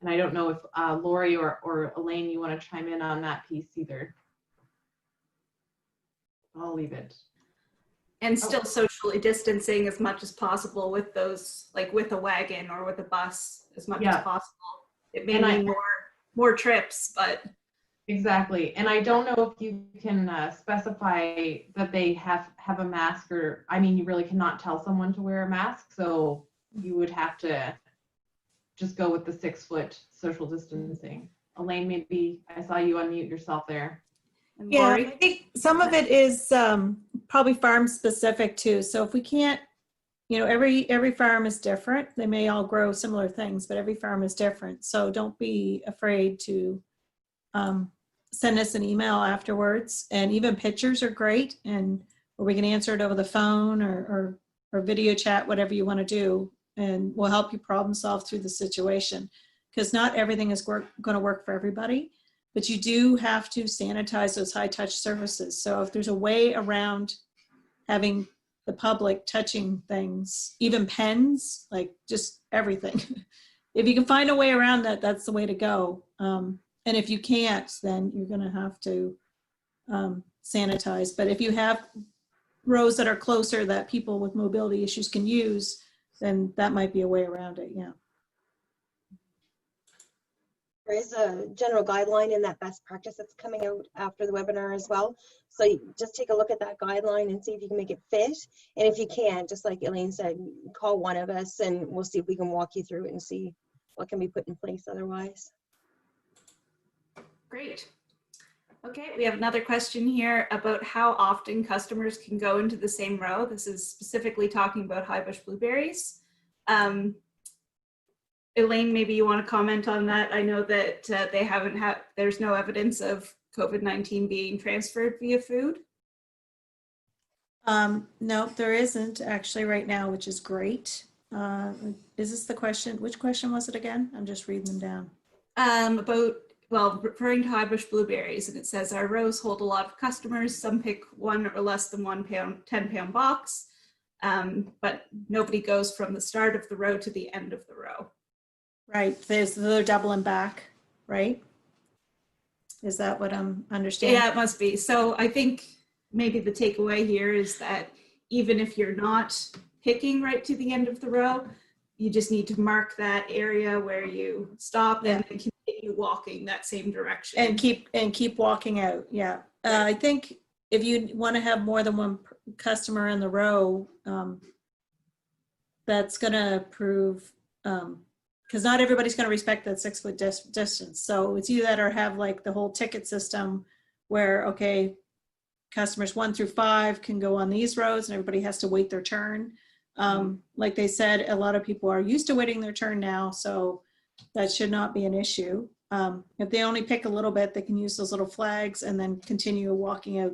And I don't know if Lori or Elaine, you want to chime in on that piece either. I'll leave it. And still socially distancing as much as possible with those, like with a wagon or with a bus as much as possible. It may mean more trips, but. Exactly. And I don't know if you can specify that they have a mask, or, I mean, you really cannot tell someone to wear a mask. So you would have to just go with the 6-foot social distancing. Elaine, maybe I saw you unmute yourself there. And Yeah, Lori? I think some of it is probably farm specific too. So if we can't, every farm is different. They may all grow similar things, but every farm is different. So don't be afraid to send us an email afterwards. And even pictures are great, and or we can answer it over the phone or video chat, whatever you want to do, and we'll help you problem solve through the situation, because not everything is going to work for everybody. But you do have to sanitize those high touch surfaces. So if there's a way around having the public touching things, even pens, like just everything, if you can find a way around that, that's the way to go. And if you can't, then you're gonna have to sanitized. But if you have rows that are closer that people with mobility issues can use, then that might be a way around it, yeah. There is a general guideline in that best practice that's coming out after the webinar as well. So you just take a look at that guideline and see if you can make it fit. And if you can't, just like Elaine said, call one of us and we'll see if we can walk you through it and see what can be put in place otherwise. Great. Okay, we have another question here about how often customers can go into the same row. This is specifically talking about high bush blueberries. Elaine, maybe you want to comment on that. I know that there's no evidence of COVID-19 being transferred via food. No, there isn't actually right now, which is great. Is this the question? Which question was it again? I'm just reading them down. Referring to high bush blueberries, and it says our rows hold a lot of customers. Some pick 1 or less than 1 pound, 10-pound box, but nobody goes from the start of the row to the end of the row. Right, they're doubling back, right? Is that what I'm understanding? Yeah, it must be. So I think maybe the takeaway here is that even if you're not picking right to the end of the row, you just need to mark that area where you stop and then continue walking that same direction. And keep walking out, yeah. I think if you want to have more than one customer in the row, that's going to prove, because not everybody's going to respect that 6-foot distance. So it's either that or have like the whole ticket system where, okay, customers 1 through 5 can go on these rows and everybody has to wait their turn. Like they said, a lot of people are used to waiting their turn now, so that should not be an issue. If they only pick a little bit, they can use those little flags and then continue walking out,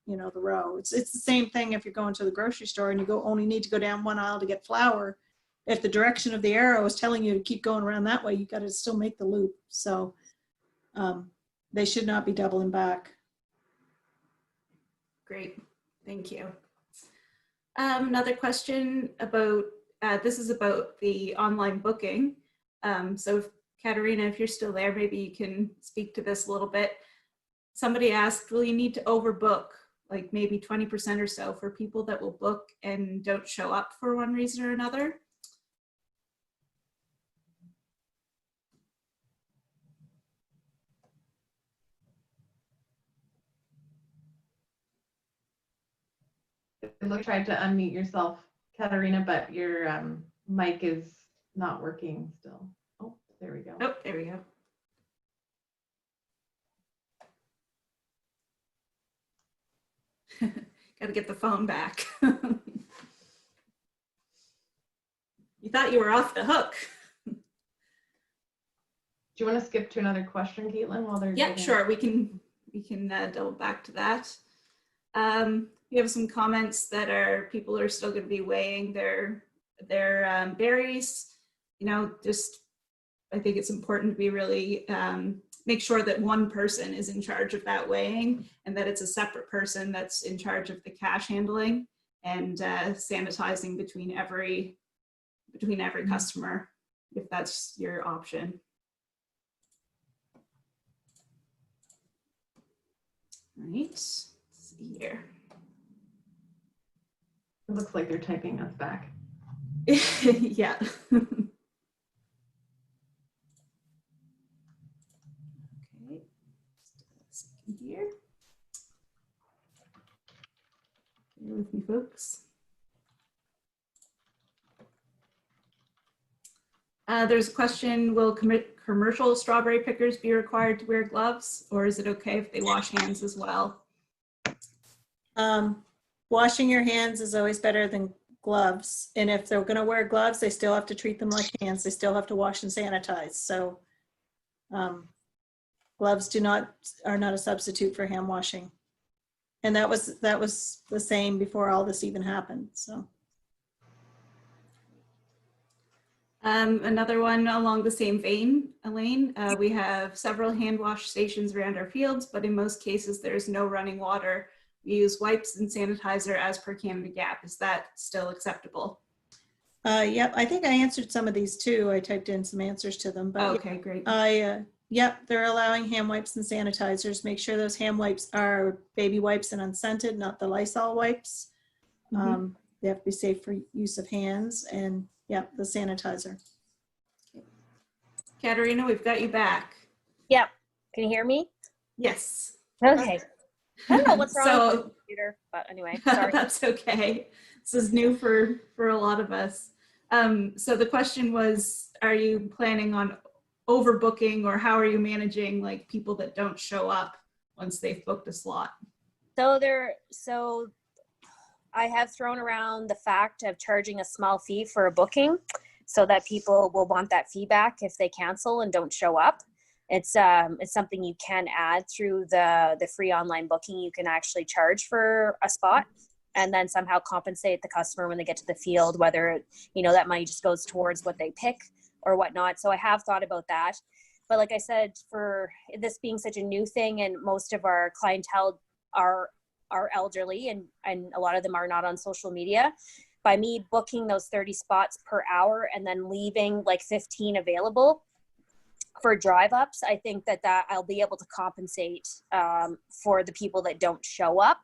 you know, the row. It's the same thing if you're going to the grocery store and you only need to go down one aisle to get flour. If the direction of the arrow is telling you to keep going around that way, you got to still make the loop. So they should not be doubling back. Great, thank you. Another question about, this is about the online booking. So Katerina, if you're still there, maybe you can speak to this a little bit. Somebody asked, will you need to overbook, like maybe 20% or so for people that will book and don't show up for one reason or another? Look, tried to unmute yourself, Katerina, but your mic is not working still. Oh, there we go. Oh, there we go. Got to get the phone back. You thought you were off the hook. Do you want to skip to another question, Caitlin, while they're Yeah, sure. We can double back to that. We have some comments that people are still going to be weighing their berries. You know, just I think it's important to be really make sure that one person is in charge of that weighing and that it's a separate person that's in charge of the cash handling and sanitizing between every customer, if that's your option. All right, let's see here. It looks like they're typing us back. Yeah. Okay. Just a second here. Bear with me, folks. There's a question, will commercial strawberry pickers be required to wear gloves, or is it okay if they wash hands as well? Washing your hands is always better than gloves. And if they're going to wear gloves, they still have to treat them like hands. They still have to wash and sanitize. So gloves are not a substitute for hand washing. And that was the same before all this even happened. So. Another one along the same vein, Elaine, we have several hand wash stations around our fields, but in most cases there's no running water. We use wipes and sanitizer as per Canada Gap. Is that still acceptable? Yep, I think I answered some of these too. I typed in some answers to them. But okay, great. Yep, they're allowing hand wipes and sanitizers. Make sure those hand wipes are baby wipes and unscented, not the Lysol wipes. They have to be safe for use of hands, and yeah, the sanitizer. Katerina, we've got you back. Yep. Can you hear me? Yes. Okay. I don't know what's wrong with So the computer, but anyway, sorry. that's okay. This is new for a lot of us. So the question was, are you planning on overbooking, or how are you managing like people that don't show up once they've booked a slot? So I have thrown around the fact of charging a small fee for a booking so that people will want that feedback if they cancel and don't show up. It's something you can add through the free online booking. You can actually charge for a spot and then somehow compensate the customer when they get to the field, whether, that money just goes towards what they pick or whatnot. So I have thought about that. But like I said, for this being such a new thing, and most of our clientele are elderly, and a lot of them are not on social media, by me booking those 30 spots per hour and then leaving like 15 available for drive ups, I think that I'll be able to compensate for the people that don't show up.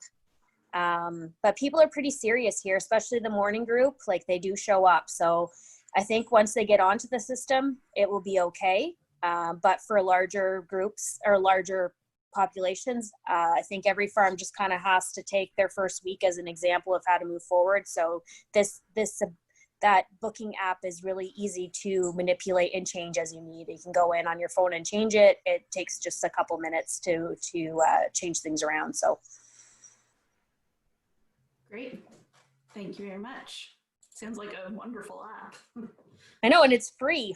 But people are pretty serious here, especially the morning group. Like, they do show up. So I think once they get onto the system, it will be okay. But for larger groups or larger populations, I think every farm just kind of has to take their first week as an example of how to move forward. So that booking app is really easy to manipulate and change as you need. You can go in on your phone and change it. It takes just a couple minutes to change things around. So Great. Thank you very much. Sounds like a wonderful app. I know, and it's free.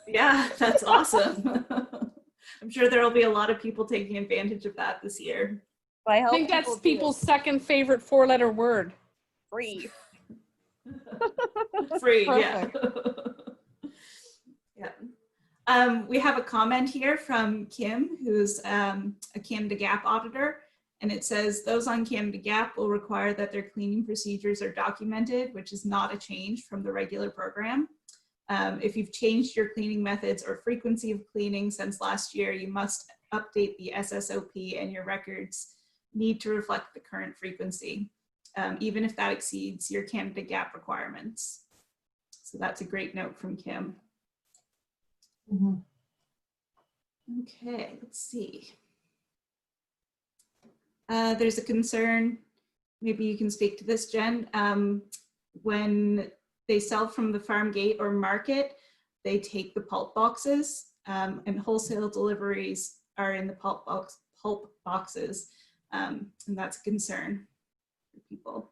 Yeah, that's awesome. I'm sure there will be a lot of people taking advantage of that this year. Well, I think that's people's second favorite 4-letter word. Free. Free, yeah. Yeah. We have a comment here from Kim, who's a Canada Gap auditor, and it says those on Canada Gap will require that their cleaning procedures are documented, which is not a change from the regular program. If you've changed your cleaning methods or frequency of cleaning since last year, you must update the SSOP, and your records need to reflect the current frequency, even if that exceeds your Canada Gap requirements. So that's a great note from Kim. Mm-hmm. Okay, let's see. There's a concern, maybe you can speak to this, Jen. When they sell from the farm gate or market, they take the pulp boxes, and wholesale deliveries are in the pulp boxes, and that's a concern for people.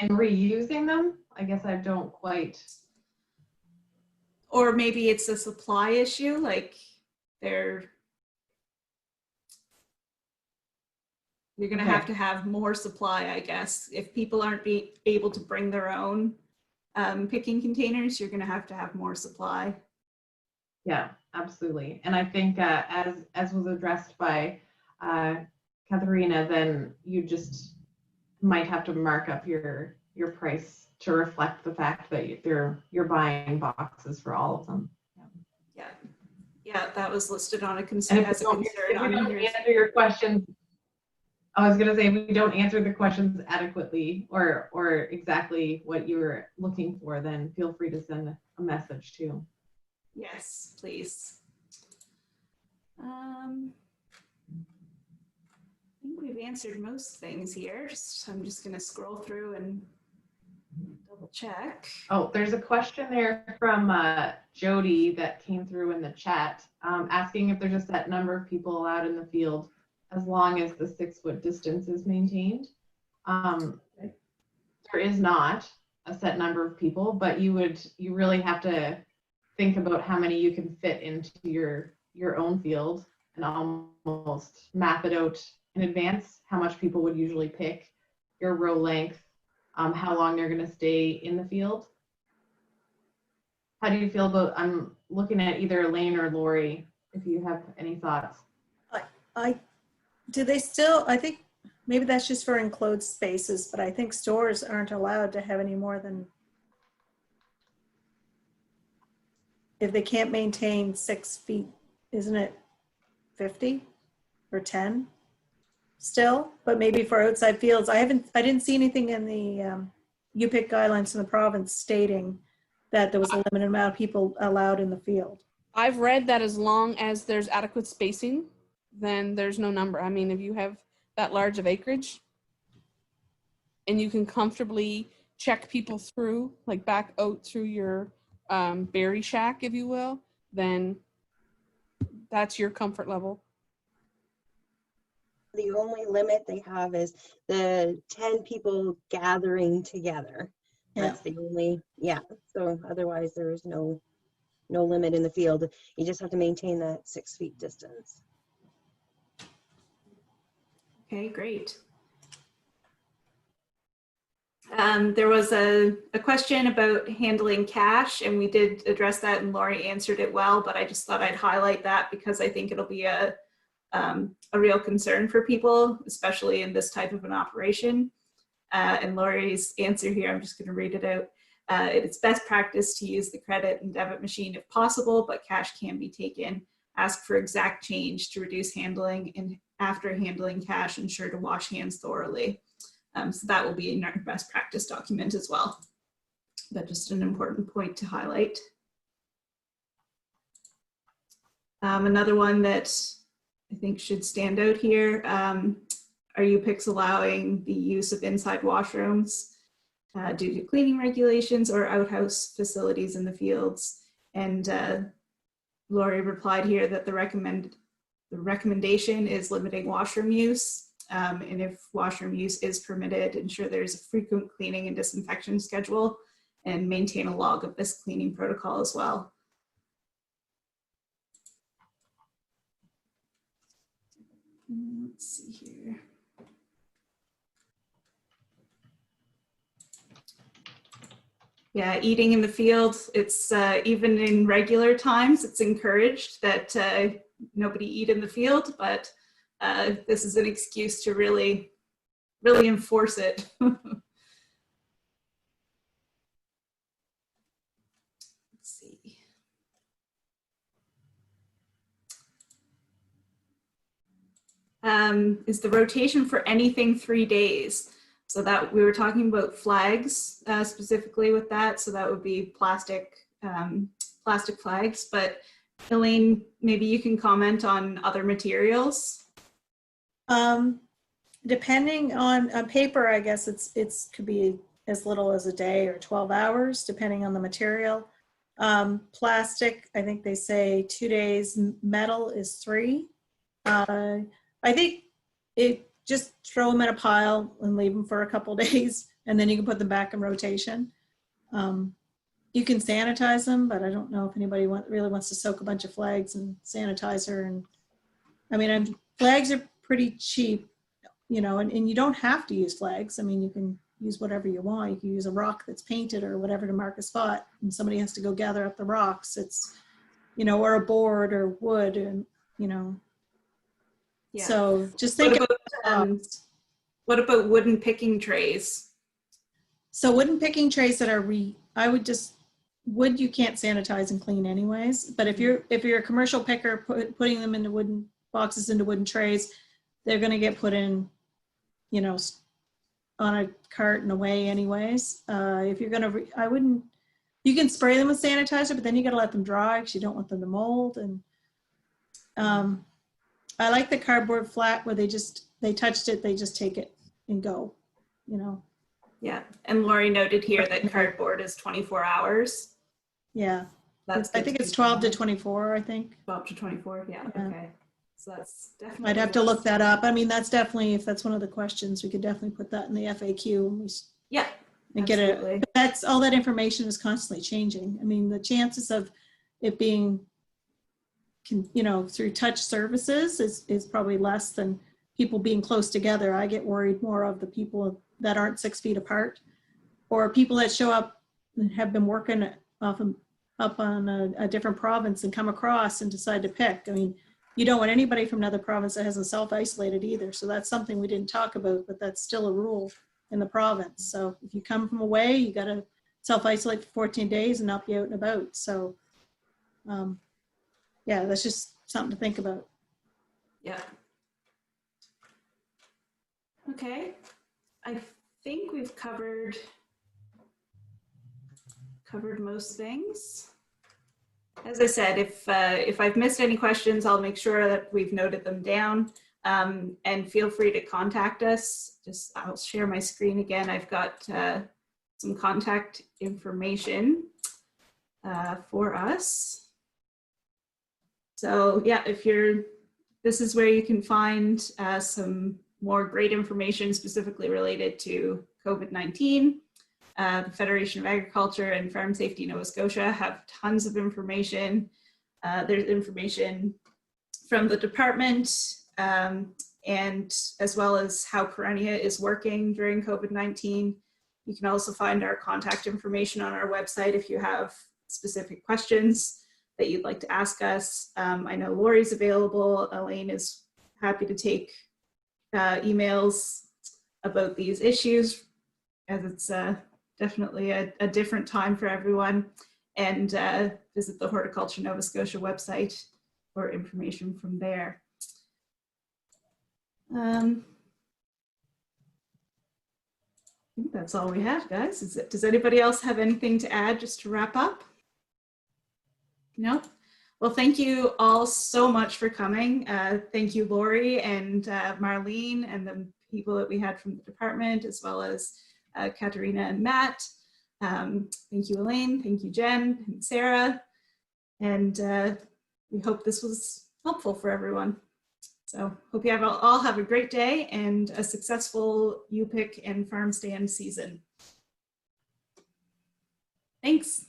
In reusing them, I guess I don't quite. Or maybe it's a supply issue, like you're going to have more supply, I guess. If people aren't able to bring their own picking containers, you're going to have more supply. Yeah, absolutely. And I think as was addressed by Katharina, then you just might have to mark up your price to reflect the fact that you're buying boxes for all of them. Yeah, that was listed on a concern as a concern. If we don't answer your questions, I was going to say, if we don't answer the questions adequately or exactly what you were looking for, then feel free to send a message too. Yes, please. I think we've answered most things here. So I'm just going to scroll through and double check. Oh, there's a question there from Jody that came through in the chat, asking if there's a set number of people allowed in the field as long as the 6-foot distance is maintained. There is not a set number of people, but you really have to think about how many you can fit into your own field and almost map it out in advance, how much people would usually pick, your row length, how long they're going to stay in the field. How do you feel about, I'm looking at either Elaine or Lori, if you have any thoughts. Do they still, I think maybe that's just for enclosed spaces, but I think stores aren't allowed to have any more than if they can't maintain 6 feet, isn't it 50 or 10 still? But maybe for outside fields, I didn't see anything in the UPIC guidelines in the province stating that there was a limited amount of people allowed in the field. I've read that as long as there's adequate spacing, then there's no number. I mean, if you have that large of acreage and you can comfortably check people through, like back out through your berry shack, if you will, then that's your comfort level. The only limit they have is the 10 people gathering together. That's the only, so otherwise there's no limit in the field. You just have to maintain that 6 feet distance. Okay, great. There was a question about handling cash, and we did address that, and Lori answered it well, but I just thought I'd highlight that because I think it'll be a real concern for people, especially in this type of an operation. And Lori's answer here, I'm just going to read it out. It's best practice to use the credit and debit machine if possible, but cash can be taken. Ask for exact change to reduce handling, and after handling cash, ensure to wash hands thoroughly. So that will be in our best practice document as well. But just an important point to highlight. Another one that I think should stand out here, are UPICs allowing the use of inside washrooms due to cleaning regulations or outhouse facilities in the fields? And Lori replied here that the recommendation is limiting washroom use. And if washroom use is permitted, ensure there's a frequent cleaning and disinfection schedule and maintain a log of this cleaning protocol as well. Let's see here. Yeah, eating in the field, it's even in regular times, it's encouraged that nobody eat in the field, but this is an excuse to really enforce it. Let's see. Is the rotation for anything 3 days? So that we were talking about flags specifically with that. So that would be plastic flags, but Elaine, maybe you can comment on other materials. Depending on paper, I guess it's could be as little as a day or 12 hours, depending on the material. Plastic, I think they say 2 days. Metal is 3. I think just throw them in a pile and leave them for a couple days, and then you can put them back in rotation. You can sanitize them, but I don't know if anybody really wants to soak a bunch of flags in sanitizer. And I mean, flags are pretty cheap, you know, and you don't have to use flags. I mean, you can use whatever you want. You can use a rock that's painted or whatever to mark a spot, and somebody has to go gather up the rocks. It's, you know, or a board or wood, and, you know. Yeah. So just think what about wooden picking trays? So wooden picking trays that are wood you can't sanitize and clean anyways. But if you're a commercial picker putting them into wooden boxes, into wooden trays, they're going to get put in, you know, on a cart and away anyways. If you're going to, you can spray them with sanitizer, but then you got to let them dry because you don't want them to mold. And I like the cardboard flat where they touched it, they just take it and go, you know. Yeah, and Lori noted here that cardboard is 24 hours. Yeah, I think it's 12 to 24, I think. 12 to 24, yeah. Okay. So that's definitely. I'd have to look that up. I mean, that's definitely, if that's one of the questions, we could definitely put that in the FAQ. Yeah. And get it. That's all, that information is constantly changing. I mean, the chances of it being, you know, through touch services is probably less than people being close together. I get worried more of the people that aren't 6 feet apart, or people that show up and have been working up on a different province and come across and decide to pick. I mean, you don't want anybody from another province that hasn't self-isolated either. So that's something we didn't talk about, but that's still a rule in the province. So if you come from away, you got to self-isolate for 14 days and not be out and about. So Yeah, that's just something to think about. Yeah. Okay. I think we've covered most things. As I said, if I've missed any questions, I'll make sure that we've noted them down. And feel free to contact us. I'll share my screen again. I've got some contact information for us. So yeah, this is where you can find some more great information specifically related to COVID-19. The Federation of Agriculture and Farm Safety Nova Scotia have tons of information. There's information from the department and as well as how Perennia is working during COVID-19. You can also find our contact information on our website if you have specific questions that you'd like to ask us. I know Lori's available. Elaine is happy to take emails about these issues, as it's definitely a different time for everyone. And visit the Horticulture Nova Scotia website for information from there. I think that's all we have, guys. Does anybody else have anything to add just to wrap up? No? Well, thank you all so much for coming. Thank you, Lori and Marlene and the people that we had from the department, as well as Katerina and Matt. Thank you, Elaine. Thank you, Jen and Sarah. And we hope this was helpful for everyone. So hope you all have a great day and a successful UPIC and farm stand season. Thanks.